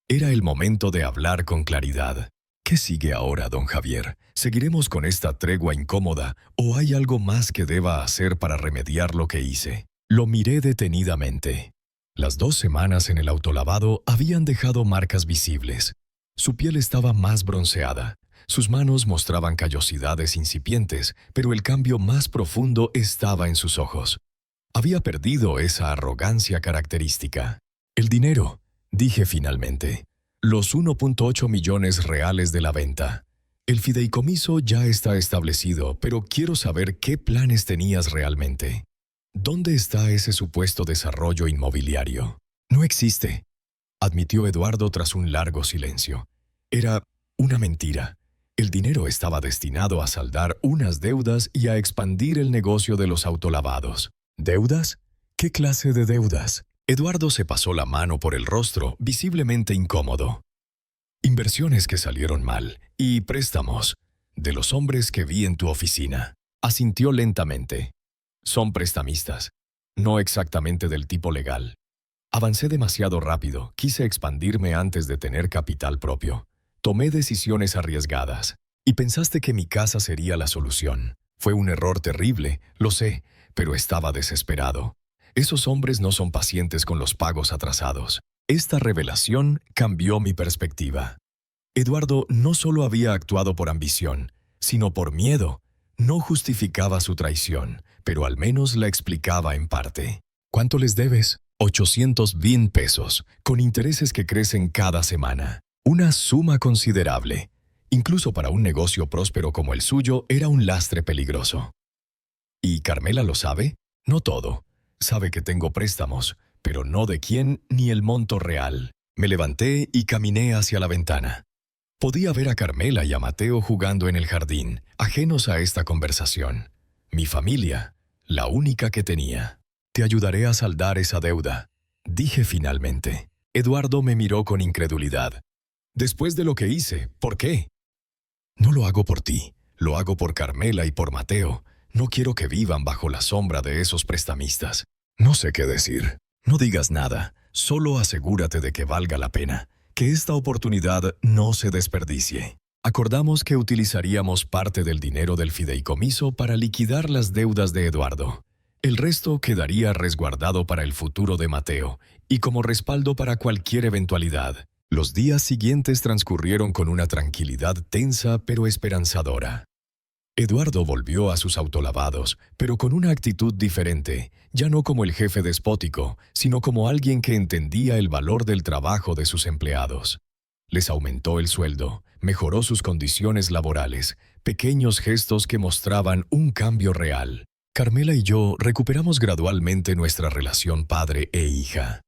Era el momento de hablar con claridad. ¿Qué sigue ahora, don Javier? ¿Seguiremos con esta tregua incómoda o hay algo más que deba hacer para remediar lo que hice? Lo miré detenidamente. Las 2 semanas en el autolavado habían dejado marcas visibles. Su piel estaba más bronceada. Sus manos mostraban callosidades incipientes, pero el cambio más profundo estaba en sus ojos. Había perdido esa arrogancia característica. «El dinero», dije finalmente. «Los 1.8 millones reales de la venta. El fideicomiso ya está establecido, pero quiero saber qué planes tenías realmente. ¿Dónde está ese supuesto desarrollo inmobiliario?» «No existe», admitió Eduardo tras un largo silencio. «Era una mentira. El dinero estaba destinado a saldar unas deudas y a expandir el negocio de los autolavados». «¿Deudas? ¿Qué clase de deudas?». Eduardo se pasó la mano por el rostro, visiblemente incómodo. «Inversiones que salieron mal y préstamos de los hombres que vi en tu oficina». Asintió lentamente. «Son prestamistas, no exactamente del tipo legal». Avancé demasiado rápido, quise expandirme antes de tener capital propio. Tomé decisiones arriesgadas, y pensaste que mi casa sería la solución. Fue un error terrible, lo sé, pero estaba desesperado. Esos hombres no son pacientes con los pagos atrasados. Esta revelación cambió mi perspectiva. Eduardo no solo había actuado por ambición, sino por miedo. No justificaba su traición, pero al menos la explicaba en parte. «¿Cuánto les debes?» 820 pesos, con intereses que crecen cada semana. Una suma considerable. Incluso para un negocio próspero como el suyo, era un lastre peligroso. ¿Y Carmela lo sabe? No todo. Sabe que tengo préstamos, pero no de quién ni el monto real. Me levanté y caminé hacia la ventana. Podía ver a Carmela y a Mateo jugando en el jardín, ajenos a esta conversación. Mi familia, la única que tenía. «Te ayudaré a saldar esa deuda», dije finalmente. Eduardo me miró con incredulidad. «Después de lo que hice, ¿por qué?». «No lo hago por ti, lo hago por Carmela y por Mateo. No quiero que vivan bajo la sombra de esos prestamistas». «No sé qué decir». «No digas nada, solo asegúrate de que valga la pena, que esta oportunidad no se desperdicie». Acordamos que utilizaríamos parte del dinero del fideicomiso para liquidar las deudas de Eduardo. El resto quedaría resguardado para el futuro de Mateo y como respaldo para cualquier eventualidad. Los días siguientes transcurrieron con una tranquilidad tensa pero esperanzadora. Eduardo volvió a sus autolavados, pero con una actitud diferente, ya no como el jefe despótico, sino como alguien que entendía el valor del trabajo de sus empleados. Les aumentó el sueldo, mejoró sus condiciones laborales, pequeños gestos que mostraban un cambio real. Carmela y yo recuperamos gradualmente nuestra relación padre e hija.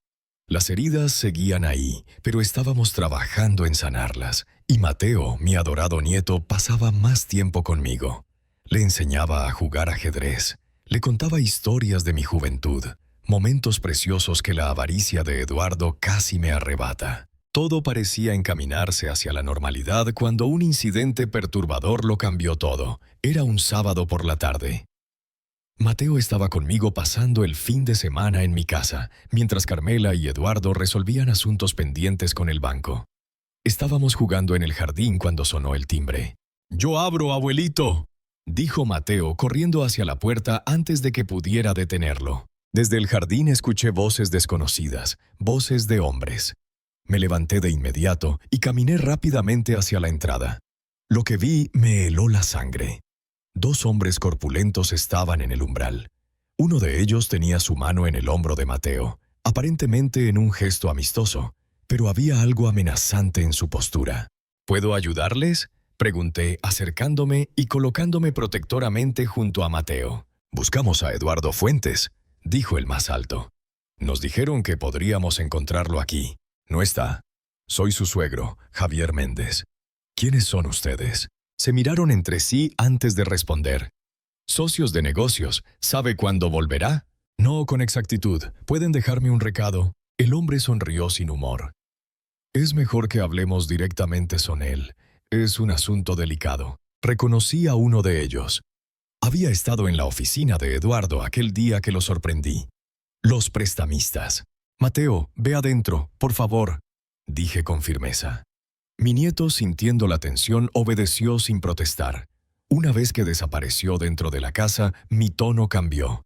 Las heridas seguían ahí, pero estábamos trabajando en sanarlas, y Mateo, mi adorado nieto, pasaba más tiempo conmigo. Le enseñaba a jugar ajedrez, le contaba historias de mi juventud, momentos preciosos que la avaricia de Eduardo casi me arrebata. Todo parecía encaminarse hacia la normalidad cuando un incidente perturbador lo cambió todo. Era un sábado por la tarde. Mateo estaba conmigo pasando el fin de semana en mi casa, mientras Carmela y Eduardo resolvían asuntos pendientes con el banco. Estábamos jugando en el jardín cuando sonó el timbre. «¡Yo abro, abuelito!», dijo Mateo, corriendo hacia la puerta antes de que pudiera detenerlo. Desde el jardín escuché voces desconocidas, voces de hombres. Me levanté de inmediato y caminé rápidamente hacia la entrada. Lo que vi me heló la sangre. 2 hombres corpulentos estaban en el umbral. Uno de ellos tenía su mano en el hombro de Mateo, aparentemente en un gesto amistoso, pero había algo amenazante en su postura. «¿Puedo ayudarles?», pregunté, acercándome y colocándome protectoramente junto a Mateo. «Buscamos a Eduardo Fuentes», dijo el más alto. «Nos dijeron que podríamos encontrarlo aquí. No está. Soy su suegro, Javier Méndez». «¿Quiénes son ustedes?». Se miraron entre sí antes de responder. «Socios de negocios. ¿Sabe cuándo volverá?». «No con exactitud. ¿Pueden dejarme un recado?». El hombre sonrió sin humor. «Es mejor que hablemos directamente con él. Es un asunto delicado». Reconocí a uno de ellos. Había estado en la oficina de Eduardo aquel día que lo sorprendí. «Los prestamistas». «Mateo, ve adentro, por favor», dije con firmeza. Mi nieto, sintiendo la tensión, obedeció sin protestar. Una vez que desapareció dentro de la casa, mi tono cambió.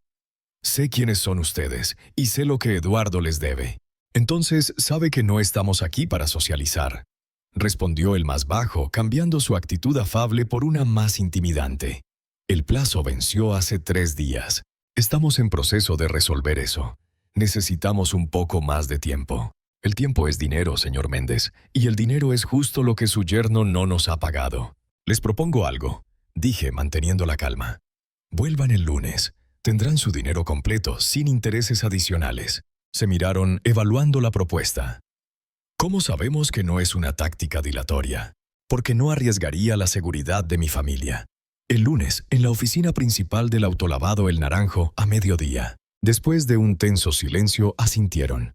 «Sé quiénes son ustedes y sé lo que Eduardo les debe. Entonces sabe que no estamos aquí para socializar», respondió el más bajo, cambiando su actitud afable por una más intimidante. «El plazo venció hace 3 días. Estamos en proceso de resolver eso. Necesitamos un poco más de tiempo». «El tiempo es dinero, señor Méndez, y el dinero es justo lo que su yerno no nos ha pagado. Les propongo algo», dije manteniendo la calma. «Vuelvan el lunes. Tendrán su dinero completo, sin intereses adicionales». Se miraron evaluando la propuesta. «¿Cómo sabemos que no es una táctica dilatoria? Porque no arriesgaría la seguridad de mi familia». El lunes, en la oficina principal del autolavado El Naranjo, a mediodía. Después de un tenso silencio, asintieron.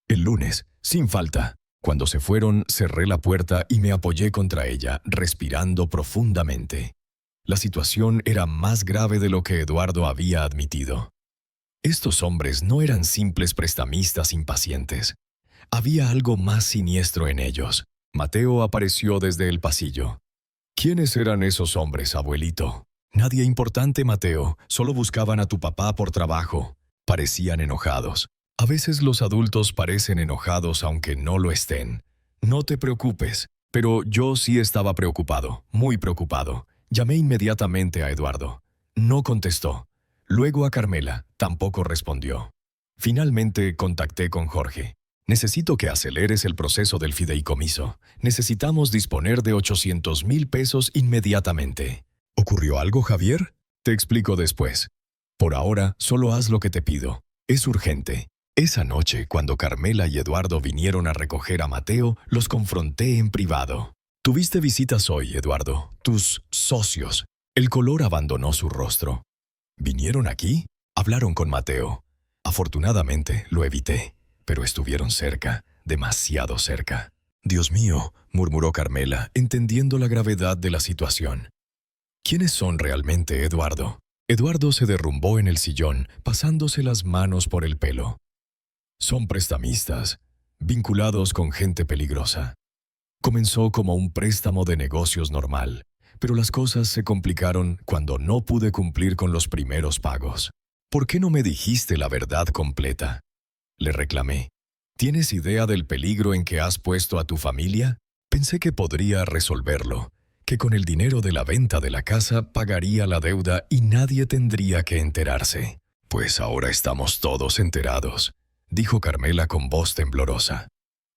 El lunes, sin falta. Cuando se fueron, cerré la puerta y me apoyé contra ella, respirando profundamente. La situación era más grave de lo que Eduardo había admitido. Estos hombres no eran simples prestamistas impacientes. Había algo más siniestro en ellos. Mateo apareció desde el pasillo. «¿Quiénes eran esos hombres, abuelito?». «Nadie importante, Mateo. Solo buscaban a tu papá por trabajo». Parecían enojados. A veces los adultos parecen enojados aunque no lo estén. «No te preocupes», pero yo sí estaba preocupado, muy preocupado. Llamé inmediatamente a Eduardo. No contestó. Luego a Carmela, tampoco respondió. Finalmente contacté con Jorge. «Necesito que aceleres el proceso del fideicomiso. Necesitamos disponer de 800,000 pesos inmediatamente». «¿Ocurrió algo, Javier?». «Te explico después. Por ahora, solo haz lo que te pido. Es urgente». Esa noche, cuando Carmela y Eduardo vinieron a recoger a Mateo, los confronté en privado. «Tuviste visitas hoy, Eduardo. Tus socios». El color abandonó su rostro. «¿Vinieron aquí?». Hablaron con Mateo. Afortunadamente, lo evité, pero estuvieron cerca, demasiado cerca. «Dios mío», murmuró Carmela, entendiendo la gravedad de la situación. «¿Quiénes son realmente, Eduardo?». Eduardo se derrumbó en el sillón, pasándose las manos por el pelo. «Son prestamistas, vinculados con gente peligrosa». Comenzó como un préstamo de negocios normal, pero las cosas se complicaron cuando no pude cumplir con los primeros pagos. ¿Por qué no me dijiste la verdad completa?, le reclamé. ¿Tienes idea del peligro en que has puesto a tu familia? Pensé que podría resolverlo, que con el dinero de la venta de la casa pagaría la deuda y nadie tendría que enterarse. Pues ahora estamos todos enterados, dijo Carmela con voz temblorosa.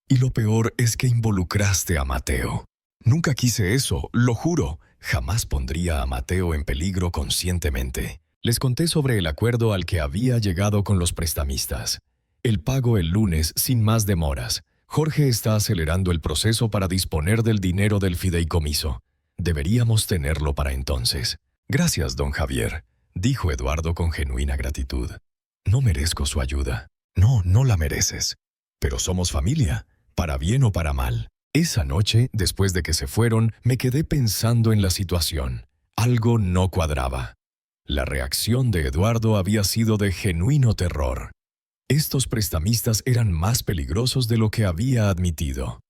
Y lo peor es que involucraste a Mateo. Nunca quise eso, lo juro. Jamás pondría a Mateo en peligro conscientemente. Les conté sobre el acuerdo al que había llegado con los prestamistas. El pago el lunes sin más demoras. Jorge está acelerando el proceso para disponer del dinero del fideicomiso. Deberíamos tenerlo para entonces. Gracias, don Javier, dijo Eduardo con genuina gratitud. No merezco su ayuda. No, no la mereces. Pero somos familia, para bien o para mal. Esa noche, después de que se fueron, me quedé pensando en la situación. Algo no cuadraba. La reacción de Eduardo había sido de genuino terror. Estos prestamistas eran más peligrosos de lo que había admitido.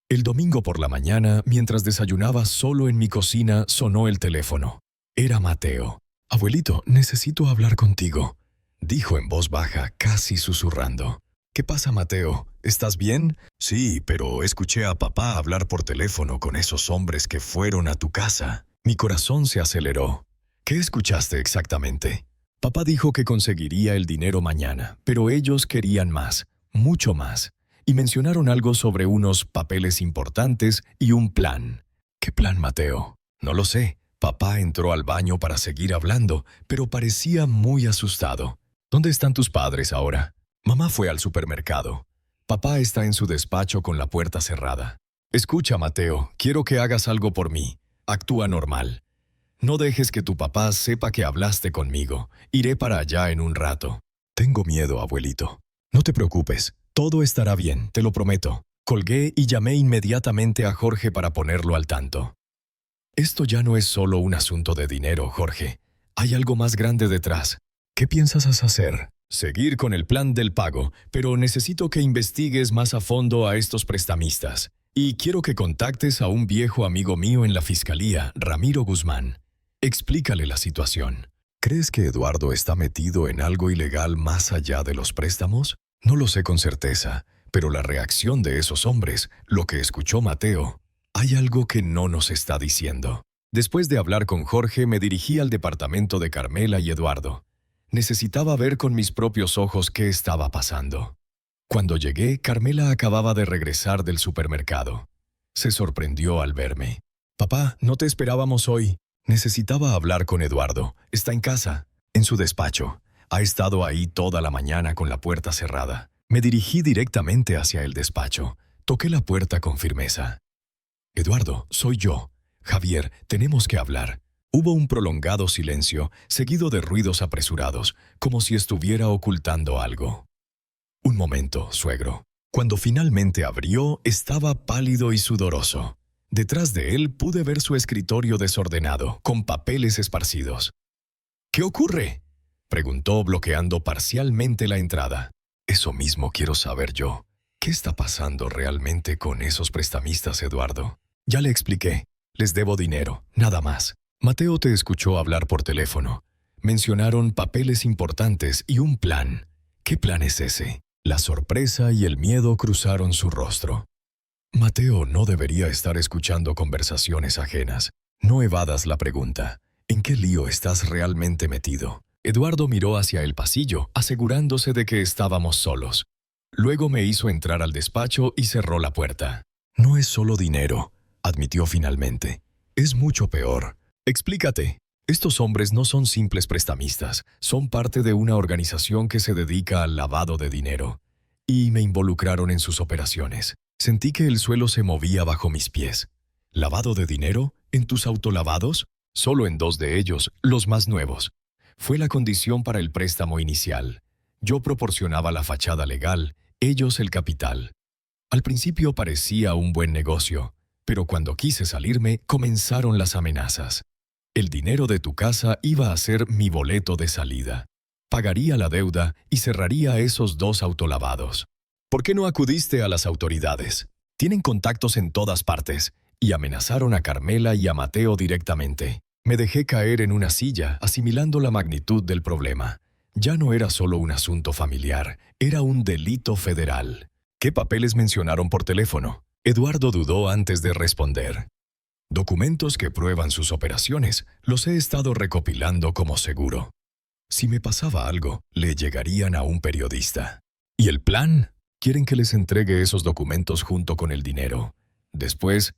El domingo por la mañana, mientras desayunaba solo en mi cocina, sonó el teléfono. Era Mateo. «Abuelito, necesito hablar contigo», dijo en voz baja, casi susurrando. «¿Qué pasa, Mateo? ¿Estás bien?» «Sí, pero escuché a papá hablar por teléfono con esos hombres que fueron a tu casa». Mi corazón se aceleró. «¿Qué escuchaste exactamente?» «Papá dijo que conseguiría el dinero mañana, pero ellos querían más, mucho más, y mencionaron algo sobre unos papeles importantes y un plan». «¿Qué plan, Mateo?» «No lo sé». Papá entró al baño para seguir hablando, pero parecía muy asustado. «¿Dónde están tus padres ahora?» «Mamá fue al supermercado. Papá está en su despacho con la puerta cerrada». «Escucha, Mateo, quiero que hagas algo por mí. Actúa normal. No dejes que tu papá sepa que hablaste conmigo. Iré para allá en un rato». «Tengo miedo, abuelito». «No te preocupes, todo estará bien, te lo prometo». Colgué y llamé inmediatamente a Jorge para ponerlo al tanto. «Esto ya no es solo un asunto de dinero, Jorge. Hay algo más grande detrás. ¿Qué piensas hacer?» «Seguir con el plan del pago, pero necesito que investigues más a fondo a estos prestamistas. Y quiero que contactes a un viejo amigo mío en la fiscalía, Ramiro Guzmán. Explícale la situación». «¿Crees que Eduardo está metido en algo ilegal más allá de los préstamos?» «No lo sé con certeza, pero la reacción de esos hombres, lo que escuchó Mateo, hay algo que no nos está diciendo». Después de hablar con Jorge, me dirigí al departamento de Carmela y Eduardo. Necesitaba ver con mis propios ojos qué estaba pasando. Cuando llegué, Carmela acababa de regresar del supermercado. Se sorprendió al verme. «Papá, no te esperábamos hoy. Necesitaba hablar con Eduardo. Está en casa, en su despacho. Ha estado ahí toda la mañana con la puerta cerrada». Me dirigí directamente hacia el despacho. Toqué la puerta con firmeza. «Eduardo, soy yo. Javier, tenemos que hablar». Hubo un prolongado silencio, seguido de ruidos apresurados, como si estuviera ocultando algo. «Un momento, suegro». Cuando finalmente abrió, estaba pálido y sudoroso. Detrás de él pude ver su escritorio desordenado, con papeles esparcidos. «¿Qué ocurre?», preguntó, bloqueando parcialmente la entrada. «Eso mismo quiero saber yo. ¿Qué está pasando realmente con esos prestamistas, Eduardo?» «Ya le expliqué. Les debo dinero, nada más. Mateo te escuchó hablar por teléfono. Mencionaron papeles importantes y un plan. ¿Qué plan es ese?». La sorpresa y el miedo cruzaron su rostro. «Mateo no debería estar escuchando conversaciones ajenas. No evadas la pregunta. ¿En qué lío estás realmente metido?». Eduardo miró hacia el pasillo, asegurándose de que estábamos solos. Luego me hizo entrar al despacho y cerró la puerta. «No es solo dinero», admitió finalmente. «Es mucho peor. Explícate». «Estos hombres no son simples prestamistas, son parte de una organización que se dedica al lavado de dinero. Y me involucraron en sus operaciones. Sentí que el suelo se movía bajo mis pies». «¿Lavado de dinero? ¿En tus autolavados?» «Solo en 2 de ellos, los más nuevos. Fue la condición para el préstamo inicial. Yo proporcionaba la fachada legal, ellos el capital. Al principio parecía un buen negocio, pero cuando quise salirme, comenzaron las amenazas. El dinero de tu casa iba a ser mi boleto de salida. Pagaría la deuda y cerraría esos 2 autolavados. ¿Por qué no acudiste a las autoridades?». Tienen contactos en todas partes y amenazaron a Carmela y a Mateo directamente. Me dejé caer en una silla, asimilando la magnitud del problema. Ya no era solo un asunto familiar, era un delito federal. ¿Qué papeles mencionaron por teléfono? Eduardo dudó antes de responder. Documentos que prueban sus operaciones, los he estado recopilando como seguro. Si me pasaba algo, le llegarían a un periodista. ¿Y el plan? Quieren que les entregue esos documentos junto con el dinero. Después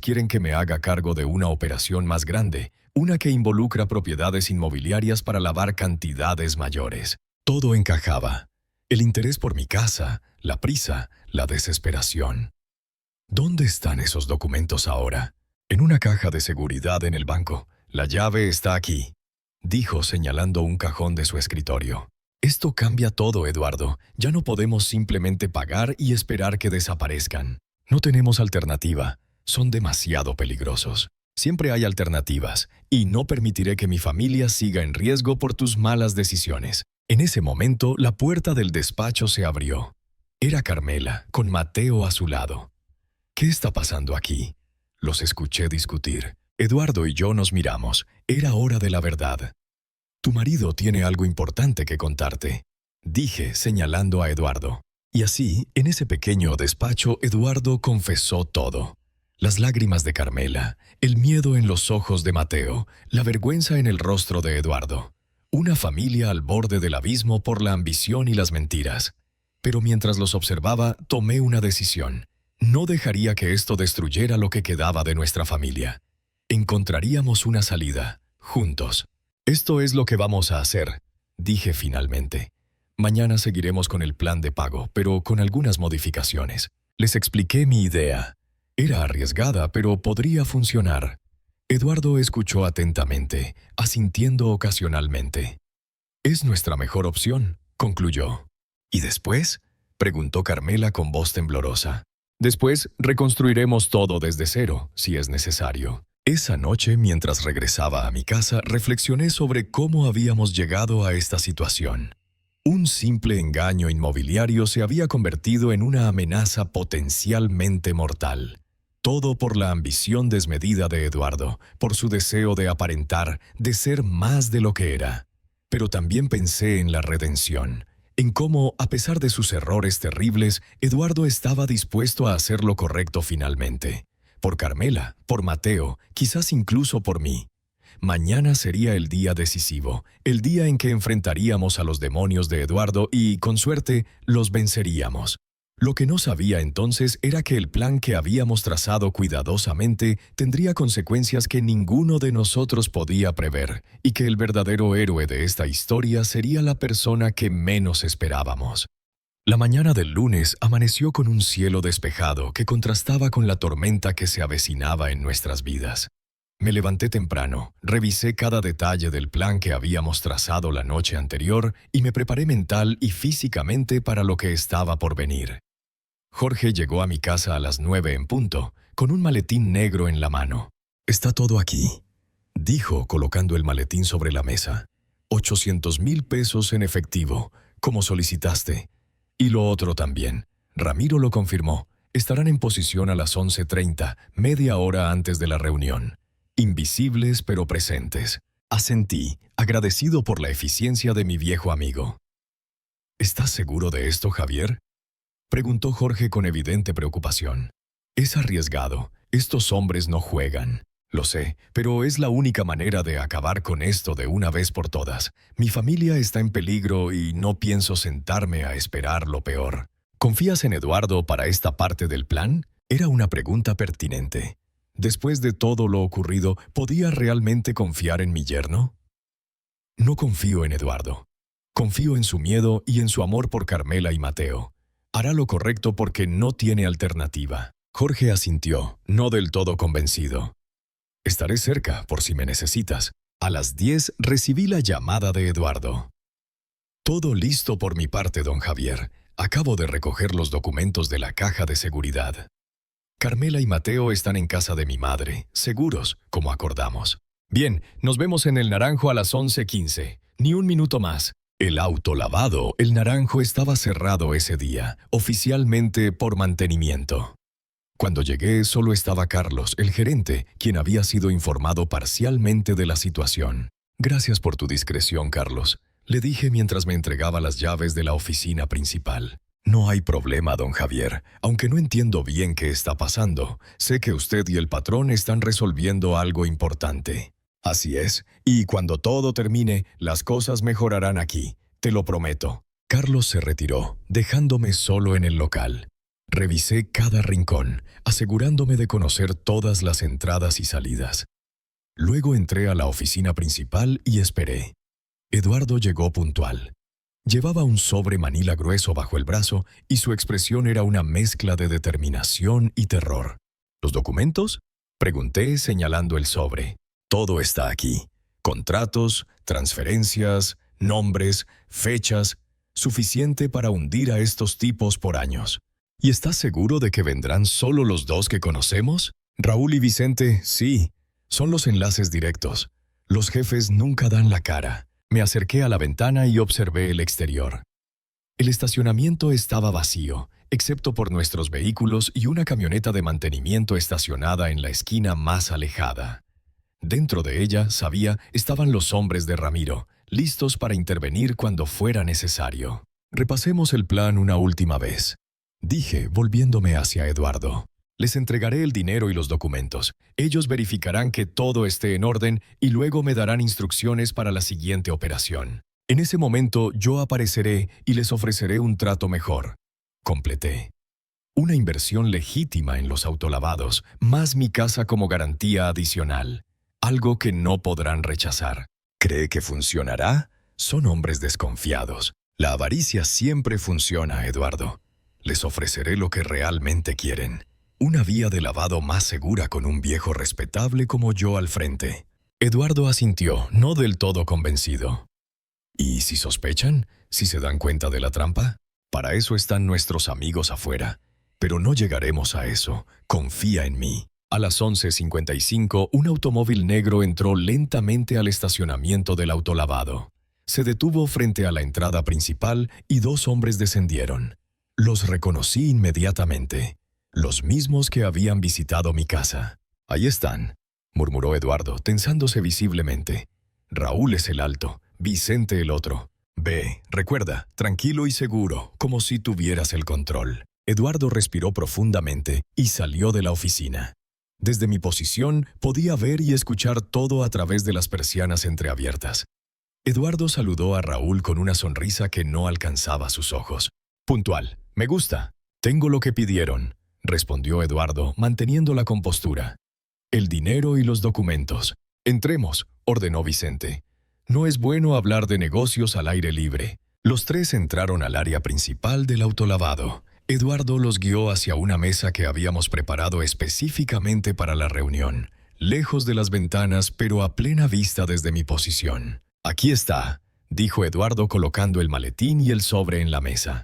quieren que me haga cargo de una operación más grande, una que involucra propiedades inmobiliarias para lavar cantidades mayores. Todo encajaba. El interés por mi casa, la prisa, la desesperación. ¿Dónde están esos documentos ahora? En una caja de seguridad en el banco. La llave está aquí, dijo señalando un cajón de su escritorio. Esto cambia todo, Eduardo. Ya no podemos simplemente pagar y esperar que desaparezcan. No tenemos alternativa. Son demasiado peligrosos. Siempre hay alternativas, y no permitiré que mi familia siga en riesgo por tus malas decisiones. En ese momento, la puerta del despacho se abrió. Era Carmela, con Mateo a su lado. ¿Qué está pasando aquí? Los escuché discutir. Eduardo y yo nos miramos. Era hora de la verdad. Tu marido tiene algo importante que contarte, dije señalando a Eduardo. Y así, en ese pequeño despacho, Eduardo confesó todo. Las lágrimas de Carmela, el miedo en los ojos de Mateo, la vergüenza en el rostro de Eduardo. Una familia al borde del abismo por la ambición y las mentiras. Pero mientras los observaba, tomé una decisión. No dejaría que esto destruyera lo que quedaba de nuestra familia. Encontraríamos una salida, juntos. Esto es lo que vamos a hacer, dije finalmente. Mañana seguiremos con el plan de pago, pero con algunas modificaciones. Les expliqué mi idea. Era arriesgada, pero podría funcionar. Eduardo escuchó atentamente, asintiendo ocasionalmente. «Es nuestra mejor opción», concluyó. «¿Y después?», preguntó Carmela con voz temblorosa. «Después reconstruiremos todo desde cero, si es necesario». Esa noche, mientras regresaba a mi casa, reflexioné sobre cómo habíamos llegado a esta situación. Un simple engaño inmobiliario se había convertido en una amenaza potencialmente mortal. Todo por la ambición desmedida de Eduardo, por su deseo de aparentar, de ser más de lo que era. Pero también pensé en la redención, en cómo, a pesar de sus errores terribles, Eduardo estaba dispuesto a hacer lo correcto finalmente. Por Carmela, por Mateo, quizás incluso por mí. Mañana sería el día decisivo, el día en que enfrentaríamos a los demonios de Eduardo y, con suerte, los venceríamos. Lo que no sabía entonces era que el plan que habíamos trazado cuidadosamente tendría consecuencias que ninguno de nosotros podía prever, y que el verdadero héroe de esta historia sería la persona que menos esperábamos. La mañana del lunes amaneció con un cielo despejado que contrastaba con la tormenta que se avecinaba en nuestras vidas. Me levanté temprano, revisé cada detalle del plan que habíamos trazado la noche anterior y me preparé mental y físicamente para lo que estaba por venir. Jorge llegó a mi casa a las 9 en punto, con un maletín negro en la mano. «Está todo aquí», dijo colocando el maletín sobre la mesa. 800,000 pesos en efectivo, como solicitaste. Y lo otro también. Ramiro lo confirmó. Estarán en posición a las 11:30, media hora antes de la reunión. Invisibles pero presentes. Asentí, agradecido por la eficiencia de mi viejo amigo. «¿Estás seguro de esto, Javier?», preguntó Jorge con evidente preocupación. «Es arriesgado. Estos hombres no juegan. Lo sé, pero es la única manera de acabar con esto de una vez por todas. Mi familia está en peligro y no pienso sentarme a esperar lo peor». «¿Confías en Eduardo para esta parte del plan?», era una pregunta pertinente. Después de todo lo ocurrido, ¿podía realmente confiar en mi yerno? No confío en Eduardo. Confío en su miedo y en su amor por Carmela y Mateo. Hará lo correcto porque no tiene alternativa. Jorge asintió, no del todo convencido. «Estaré cerca por si me necesitas». A las 10 recibí la llamada de Eduardo. «Todo listo por mi parte, don Javier. Acabo de recoger los documentos de la caja de seguridad. Carmela y Mateo están en casa de mi madre, seguros, como acordamos. Bien, nos vemos en el Naranjo a las 11:15. Ni un minuto más. El autolavado, el Naranjo, estaba cerrado ese día, oficialmente por mantenimiento. Cuando llegué, solo estaba Carlos, el gerente, quien había sido informado parcialmente de la situación. «Gracias por tu discreción, Carlos», le dije mientras me entregaba las llaves de la oficina principal. «No hay problema, don Javier. Aunque no entiendo bien qué está pasando, sé que usted y el patrón están resolviendo algo importante». «Así es, y cuando todo termine, las cosas mejorarán aquí, te lo prometo». Carlos se retiró, dejándome solo en el local. Revisé cada rincón, asegurándome de conocer todas las entradas y salidas. Luego entré a la oficina principal y esperé. Eduardo llegó puntual. Llevaba un sobre manila grueso bajo el brazo y su expresión era una mezcla de determinación y terror. ¿Los documentos?, pregunté señalando el sobre. «Todo está aquí. Contratos, transferencias, nombres, fechas, suficiente para hundir a estos tipos por años». «¿Y estás seguro de que vendrán solo los dos que conocemos?» «Raúl y Vicente, sí. Son los enlaces directos. Los jefes nunca dan la cara». Me acerqué a la ventana y observé el exterior. El estacionamiento estaba vacío, excepto por nuestros vehículos y una camioneta de mantenimiento estacionada en la esquina más alejada. Dentro de ella, sabía, estaban los hombres de Ramiro, listos para intervenir cuando fuera necesario. «Repasemos el plan una última vez», dije, volviéndome hacia Eduardo. «Les entregaré el dinero y los documentos. Ellos verificarán que todo esté en orden y luego me darán instrucciones para la siguiente operación. En ese momento yo apareceré y les ofreceré un trato mejor», completé. Una inversión legítima en los autolavados, más mi casa como garantía adicional. Algo que no podrán rechazar. «¿Cree que funcionará?» Son hombres desconfiados. La avaricia siempre funciona, Eduardo. Les ofreceré lo que realmente quieren. Una vía de lavado más segura con un viejo respetable como yo al frente. Eduardo asintió, no del todo convencido. ¿Y si sospechan? ¿Si se dan cuenta de la trampa? Para eso están nuestros amigos afuera. Pero no llegaremos a eso. Confía en mí. A las 11:55, un automóvil negro entró lentamente al estacionamiento del autolavado. Se detuvo frente a la entrada principal y dos hombres descendieron. Los reconocí inmediatamente. Los mismos que habían visitado mi casa. «Ahí están», murmuró Eduardo, tensándose visiblemente. «Raúl es el alto, Vicente el otro. Ve, recuerda, tranquilo y seguro, como si tuvieras el control». Eduardo respiró profundamente y salió de la oficina. Desde mi posición podía ver y escuchar todo a través de las persianas entreabiertas. Eduardo saludó a Raúl con una sonrisa que no alcanzaba sus ojos. «Puntual, me gusta. Tengo lo que pidieron», respondió Eduardo, manteniendo la compostura. «El dinero y los documentos. Entremos», ordenó Vicente. «No es bueno hablar de negocios al aire libre». Los tres entraron al área principal del autolavado. Eduardo los guió hacia una mesa que habíamos preparado específicamente para la reunión, lejos de las ventanas, pero a plena vista desde mi posición. «Aquí está», dijo Eduardo colocando el maletín y el sobre en la mesa.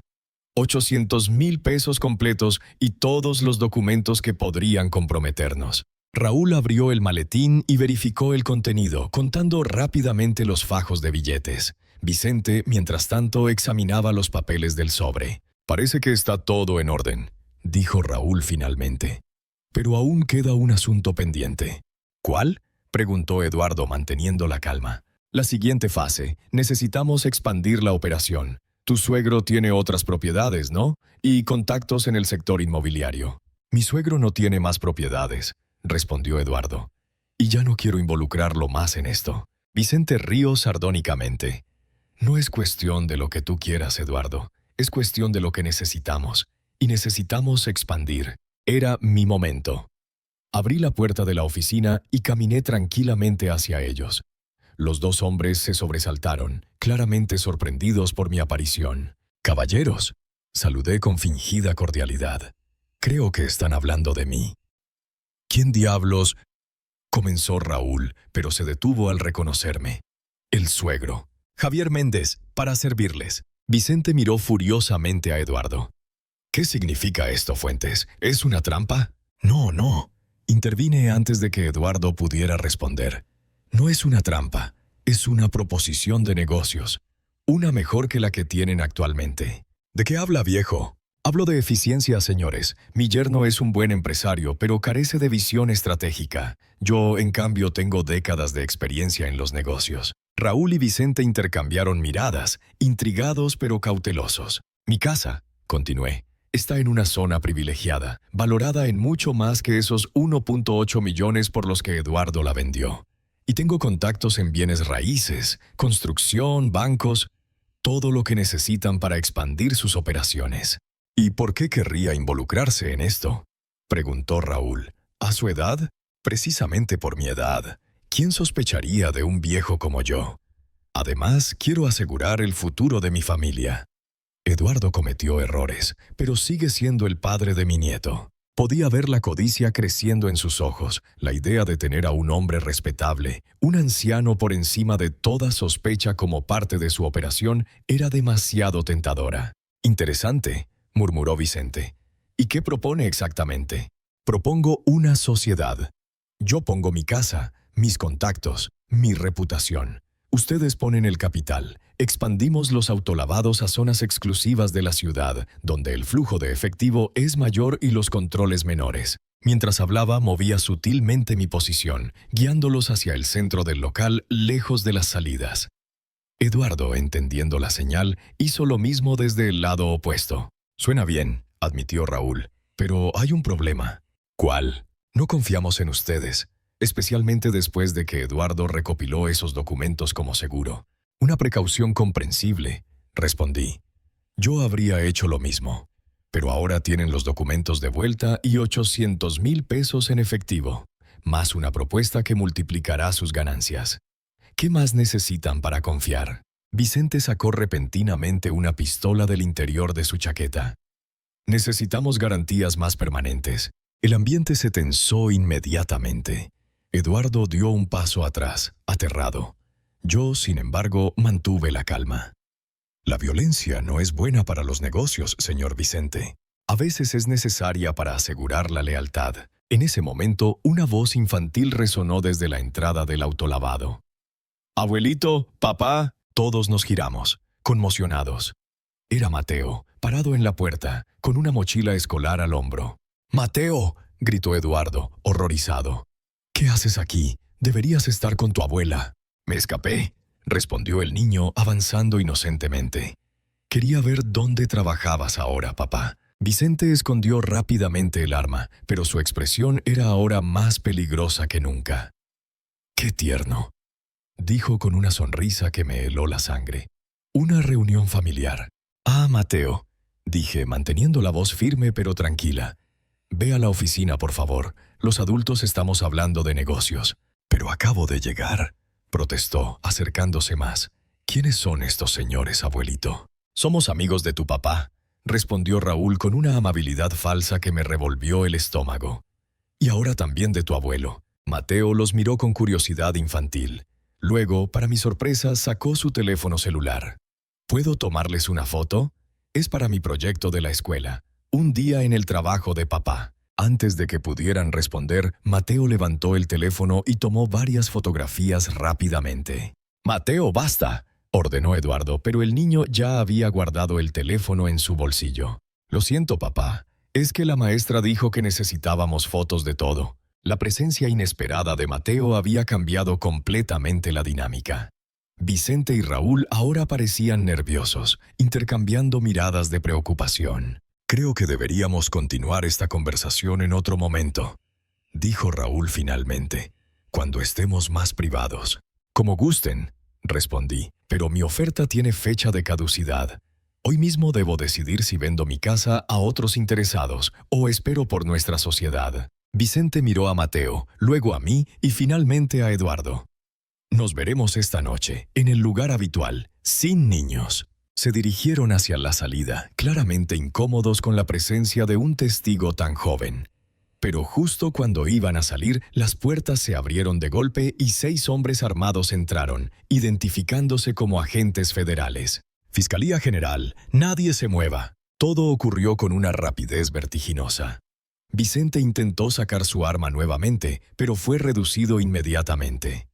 800,000 pesos completos y todos los documentos que podrían comprometernos. Raúl abrió el maletín y verificó el contenido, contando rápidamente los fajos de billetes. Vicente, mientras tanto, examinaba los papeles del sobre. «Parece que está todo en orden», dijo Raúl finalmente. «Pero aún queda un asunto pendiente». «¿Cuál?», preguntó Eduardo manteniendo la calma. «La siguiente fase. Necesitamos expandir la operación. Tu suegro tiene otras propiedades, ¿no? Y contactos en el sector inmobiliario». «Mi suegro no tiene más propiedades», respondió Eduardo. «Y ya no quiero involucrarlo más en esto». Vicente rió sardónicamente. «No es cuestión de lo que tú quieras, Eduardo. Es cuestión de lo que necesitamos. Y necesitamos expandir. Era mi momento». Abrí la puerta de la oficina y caminé tranquilamente hacia ellos. Los dos hombres se sobresaltaron, claramente sorprendidos por mi aparición. «Caballeros», saludé con fingida cordialidad. «Creo que están hablando de mí». «¿Quién diablos?», comenzó Raúl, pero se detuvo al reconocerme. «El suegro. Javier Méndez, para servirles». Vicente miró furiosamente a Eduardo. «¿Qué significa esto, Fuentes? ¿Es una trampa?» No. Intervine antes de que Eduardo pudiera responder. «No es una trampa, es una proposición de negocios. Una mejor que la que tienen actualmente. ¿De qué habla, viejo? Hablo de eficiencia, señores. Mi yerno es un buen empresario, pero carece de visión estratégica. Yo, en cambio, tengo décadas de experiencia en los negocios. Raúl y Vicente intercambiaron miradas, intrigados pero cautelosos. Mi casa, continué, está en una zona privilegiada, valorada en mucho más que esos 1.8 millones por los que Eduardo la vendió. Y tengo contactos en bienes raíces, construcción, bancos, todo lo que necesitan para expandir sus operaciones. ¿Y por qué querría involucrarse en esto?, preguntó Raúl. ¿A su edad? Precisamente por mi edad. ¿Quién sospecharía de un viejo como yo? Además, quiero asegurar el futuro de mi familia. Eduardo cometió errores, pero sigue siendo el padre de mi nieto. Podía ver la codicia creciendo en sus ojos. La idea de tener a un hombre respetable, un anciano por encima de toda sospecha como parte de su operación, era demasiado tentadora. Interesante, murmuró Vicente. ¿Y qué propone exactamente? Propongo una sociedad. Yo pongo mi casa, mis contactos, mi reputación. Ustedes ponen el capital. Expandimos los autolavados a zonas exclusivas de la ciudad, donde el flujo de efectivo es mayor y los controles menores. Mientras hablaba, movía sutilmente mi posición, guiándolos hacia el centro del local, lejos de las salidas. Eduardo, entendiendo la señal, hizo lo mismo desde el lado opuesto. Suena bien, admitió Raúl, pero hay un problema. ¿Cuál? No confiamos en ustedes, especialmente después de que Eduardo recopiló esos documentos como seguro. Una precaución comprensible, respondí. Yo habría hecho lo mismo, pero ahora tienen los documentos de vuelta y 800,000 pesos en efectivo, más una propuesta que multiplicará sus ganancias. ¿Qué más necesitan para confiar? Vicente sacó repentinamente una pistola del interior de su chaqueta. Necesitamos garantías más permanentes. El ambiente se tensó inmediatamente. Eduardo dio un paso atrás, aterrado. Yo, sin embargo, mantuve la calma. La violencia no es buena para los negocios, señor Vicente. A veces es necesaria para asegurar la lealtad. En ese momento, una voz infantil resonó desde la entrada del autolavado. «Abuelito, papá». Todos nos giramos, conmocionados. Era Mateo, parado en la puerta, con una mochila escolar al hombro. «¡Mateo!», gritó Eduardo, horrorizado. «¿Qué haces aquí? Deberías estar con tu abuela». «Me escapé», respondió el niño, avanzando inocentemente. «Quería ver dónde trabajabas ahora, papá». Vicente escondió rápidamente el arma, pero su expresión era ahora más peligrosa que nunca. «Qué tierno», dijo con una sonrisa que me heló la sangre. «Una reunión familiar». «Ah, Mateo», dije, manteniendo la voz firme pero tranquila. «Ve a la oficina, por favor. Los adultos estamos hablando de negocios». «Pero acabo de llegar», protestó, acercándose más. «¿Quiénes son estos señores, abuelito?» «Somos amigos de tu papá», respondió Raúl con una amabilidad falsa que me revolvió el estómago. «Y ahora también de tu abuelo». Mateo los miró con curiosidad infantil. Luego, para mi sorpresa, sacó su teléfono celular. «¿Puedo tomarles una foto? Es para mi proyecto de la escuela. Un día en el trabajo de papá». Antes de que pudieran responder, Mateo levantó el teléfono y tomó varias fotografías rápidamente. «Mateo, basta», ordenó Eduardo, pero el niño ya había guardado el teléfono en su bolsillo. «Lo siento, papá. Es que la maestra dijo que necesitábamos fotos de todo». La presencia inesperada de Mateo había cambiado completamente la dinámica. Vicente y Raúl ahora parecían nerviosos, intercambiando miradas de preocupación. «Creo que deberíamos continuar esta conversación en otro momento», dijo Raúl finalmente, «cuando estemos más privados». «Como gusten», respondí, «pero mi oferta tiene fecha de caducidad. Hoy mismo debo decidir si vendo mi casa a otros interesados o espero por nuestra sociedad». Vicente miró a Mateo, luego a mí y finalmente a Eduardo. «Nos veremos esta noche, en el lugar habitual, sin niños». Se dirigieron hacia la salida, claramente incómodos con la presencia de un testigo tan joven. Pero justo cuando iban a salir, las puertas se abrieron de golpe y 6 hombres armados entraron, identificándose como agentes federales. «Fiscalía General, nadie se mueva». Todo ocurrió con una rapidez vertiginosa. Vicente intentó sacar su arma nuevamente, pero fue reducido inmediatamente.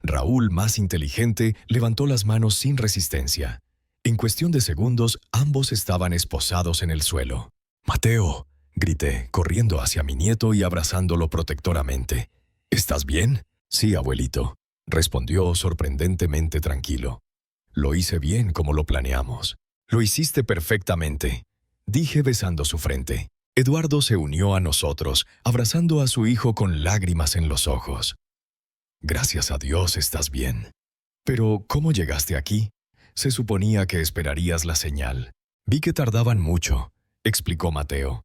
Raúl, más inteligente, levantó las manos sin resistencia. En cuestión de segundos, ambos estaban esposados en el suelo. «Mateo», grité, corriendo hacia mi nieto y abrazándolo protectoramente. «¿Estás bien?» «Sí, abuelito», respondió sorprendentemente tranquilo. «Lo hice bien como lo planeamos». «Lo hiciste perfectamente», dije besando su frente. Eduardo se unió a nosotros, abrazando a su hijo con lágrimas en los ojos. «Gracias a Dios estás bien». «Pero, ¿cómo llegaste aquí?» «Se suponía que esperarías la señal. Vi que tardaban mucho», explicó Mateo.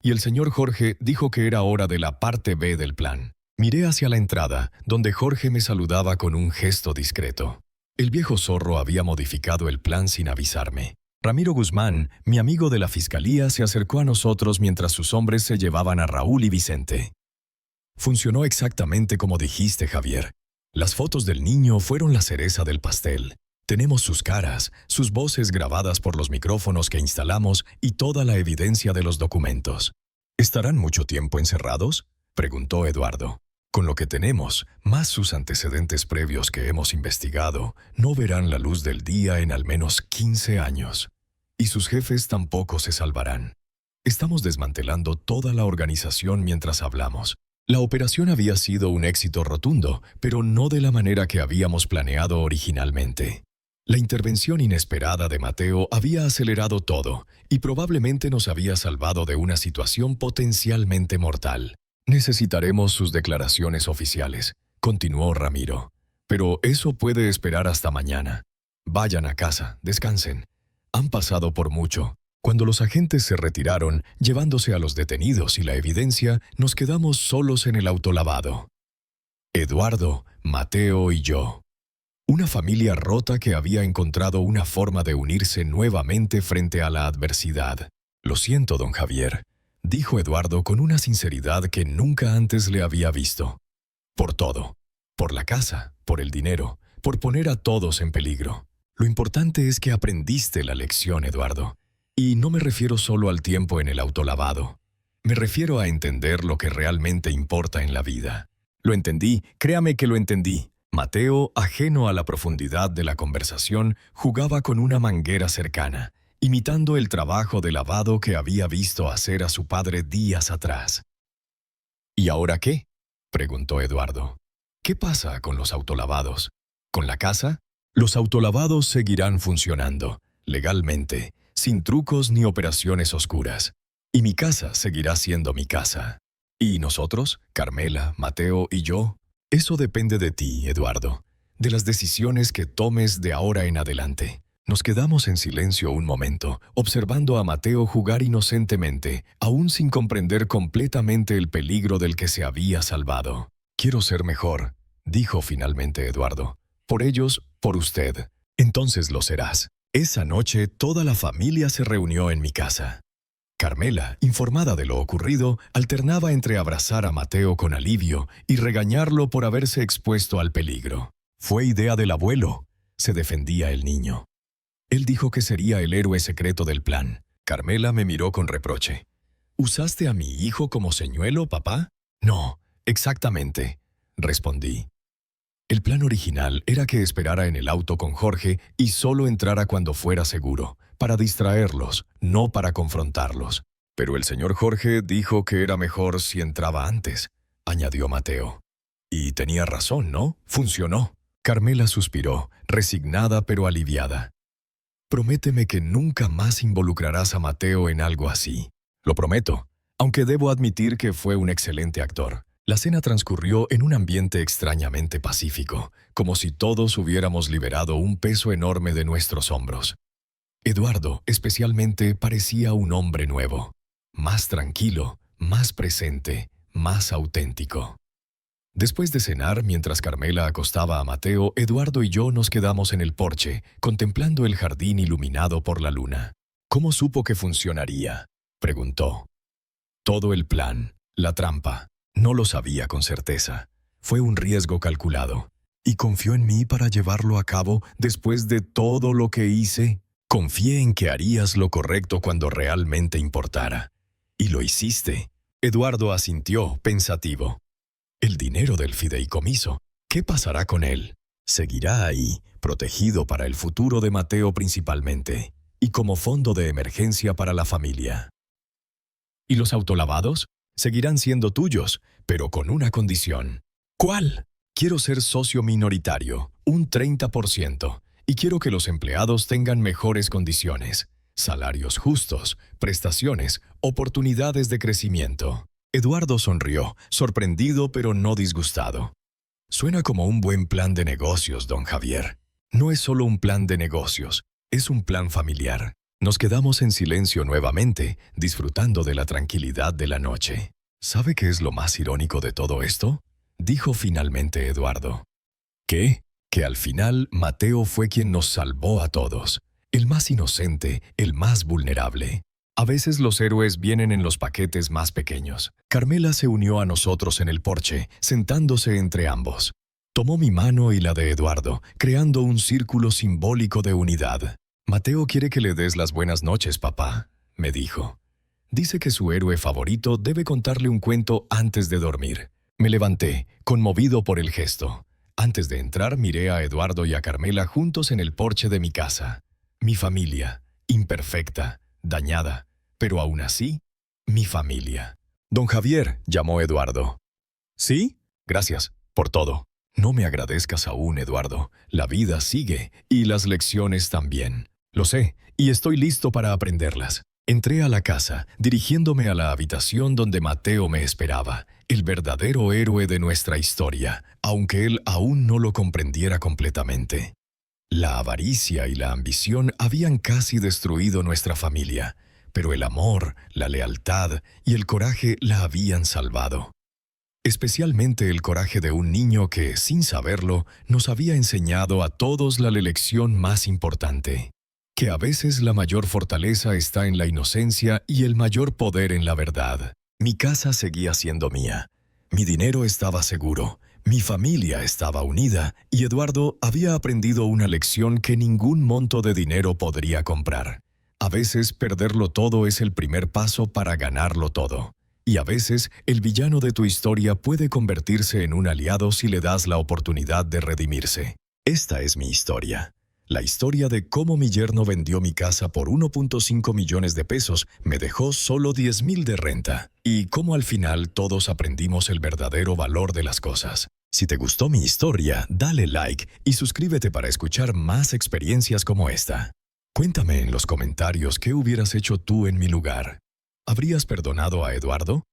«Y el señor Jorge dijo que era hora de la parte B del plan». Miré hacia la entrada, donde Jorge me saludaba con un gesto discreto. El viejo zorro había modificado el plan sin avisarme. Ramiro Guzmán, mi amigo de la fiscalía, se acercó a nosotros mientras sus hombres se llevaban a Raúl y Vicente. «Funcionó exactamente como dijiste, Javier. Las fotos del niño fueron la cereza del pastel. Tenemos sus caras, sus voces grabadas por los micrófonos que instalamos y toda la evidencia de los documentos». «¿Estarán mucho tiempo encerrados?», preguntó Eduardo. «Con lo que tenemos, más sus antecedentes previos que hemos investigado, no verán la luz del día en al menos 15 años. Y sus jefes tampoco se salvarán. Estamos desmantelando toda la organización mientras hablamos. La operación había sido un éxito rotundo, pero no de la manera que habíamos planeado originalmente. La intervención inesperada de Mateo había acelerado todo y probablemente nos había salvado de una situación potencialmente mortal. «Necesitaremos sus declaraciones oficiales», continuó Ramiro. «Pero eso puede esperar hasta mañana. Vayan a casa, descansen. Han pasado por mucho». Cuando los agentes se retiraron, llevándose a los detenidos y la evidencia, nos quedamos solos en el autolavado. Eduardo, Mateo y yo. Una familia rota que había encontrado una forma de unirse nuevamente frente a la adversidad. «Lo siento, don Javier», dijo Eduardo con una sinceridad que nunca antes le había visto. «Por todo. Por la casa, por el dinero, por poner a todos en peligro. Lo importante es que aprendiste la lección, Eduardo. Y no me refiero solo al tiempo en el autolavado. Me refiero a entender lo que realmente importa en la vida». «Lo entendí, créame que lo entendí». Mateo, ajeno a la profundidad de la conversación, jugaba con una manguera cercana, imitando el trabajo de lavado que había visto hacer a su padre días atrás. «¿Y ahora qué?», preguntó Eduardo. «¿Qué pasa con los autolavados? ¿Con la casa?» «Los autolavados seguirán funcionando, legalmente, sin trucos ni operaciones oscuras. Y mi casa seguirá siendo mi casa. ¿Y nosotros, Carmela, Mateo y yo? Eso depende de ti, Eduardo, de las decisiones que tomes de ahora en adelante». Nos quedamos en silencio un momento, observando a Mateo jugar inocentemente, aún sin comprender completamente el peligro del que se había salvado. «Quiero ser mejor», dijo finalmente Eduardo. «Por ellos, por usted. Entonces lo serás». Esa noche toda la familia se reunió en mi casa. Carmela, informada de lo ocurrido, alternaba entre abrazar a Mateo con alivio y regañarlo por haberse expuesto al peligro. «Fue idea del abuelo», se defendía el niño. «Él dijo que sería el héroe secreto del plan». Carmela me miró con reproche. «¿Usaste a mi hijo como señuelo, papá?» «No, exactamente», respondí. El plan original era que esperara en el auto con Jorge y solo entrara cuando fuera seguro, para distraerlos, no para confrontarlos. «Pero el señor Jorge dijo que era mejor si entraba antes», añadió Mateo. «Y tenía razón, ¿no? Funcionó». Carmela suspiró, resignada pero aliviada. «Prométeme que nunca más involucrarás a Mateo en algo así». «Lo prometo, aunque debo admitir que fue un excelente actor». La cena transcurrió en un ambiente extrañamente pacífico, como si todos hubiéramos liberado un peso enorme de nuestros hombros. Eduardo, especialmente, parecía un hombre nuevo, más tranquilo, más presente, más auténtico. Después de cenar, mientras Carmela acostaba a Mateo, Eduardo y yo nos quedamos en el porche, contemplando el jardín iluminado por la luna. «¿Cómo supo que funcionaría?», preguntó. «Todo el plan, la trampa. No lo sabía con certeza. Fue un riesgo calculado. ¿Y confió en mí para llevarlo a cabo después de todo lo que hice? Confié en que harías lo correcto cuando realmente importara. Y lo hiciste». Eduardo asintió, pensativo. «El dinero del fideicomiso, ¿qué pasará con él?». Seguirá ahí, protegido para el futuro de Mateo principalmente, y como fondo de emergencia para la familia. ¿Y los autolavados? Seguirán siendo tuyos, pero con una condición. ¿Cuál? Quiero ser socio minoritario, un 30%, y quiero que los empleados tengan mejores condiciones, salarios justos, prestaciones, oportunidades de crecimiento. Eduardo sonrió, sorprendido pero no disgustado. Suena como un buen plan de negocios, don Javier. No es solo un plan de negocios, es un plan familiar. Nos quedamos en silencio nuevamente, disfrutando de la tranquilidad de la noche. ¿Sabe qué es lo más irónico de todo esto? Dijo finalmente Eduardo. ¿Qué? Que al final Mateo fue quien nos salvó a todos. El más inocente, el más vulnerable. A veces los héroes vienen en los paquetes más pequeños. Carmela se unió a nosotros en el porche, sentándose entre ambos. Tomó mi mano y la de Eduardo, creando un círculo simbólico de unidad. «Mateo quiere que le des las buenas noches, papá», me dijo. Dice que su héroe favorito debe contarle un cuento antes de dormir. Me levanté, conmovido por el gesto. Antes de entrar, miré a Eduardo y a Carmela juntos en el porche de mi casa. Mi familia, imperfecta, dañada, pero aún así, mi familia. «Don Javier», llamó Eduardo. «¿Sí? Gracias, por todo». «No me agradezcas aún, Eduardo. La vida sigue, y las lecciones también. Lo sé, y estoy listo para aprenderlas». Entré a la casa, dirigiéndome a la habitación donde Mateo me esperaba, el verdadero héroe de nuestra historia, aunque él aún no lo comprendiera completamente. La avaricia y la ambición habían casi destruido nuestra familia, pero el amor, la lealtad y el coraje la habían salvado. Especialmente el coraje de un niño que, sin saberlo, nos había enseñado a todos la lección más importante, que a veces la mayor fortaleza está en la inocencia y el mayor poder en la verdad. Mi casa seguía siendo mía. Mi dinero estaba seguro, mi familia estaba unida y Eduardo había aprendido una lección que ningún monto de dinero podría comprar. A veces perderlo todo es el primer paso para ganarlo todo. Y a veces el villano de tu historia puede convertirse en un aliado si le das la oportunidad de redimirse. Esta es mi historia. La historia de cómo mi yerno vendió mi casa por 1.5 millones de pesos, me dejó solo 10,000 de renta. Y cómo al final todos aprendimos el verdadero valor de las cosas. Si te gustó mi historia, dale like y suscríbete para escuchar más experiencias como esta. Cuéntame en los comentarios qué hubieras hecho tú en mi lugar. ¿Habrías perdonado a Eduardo?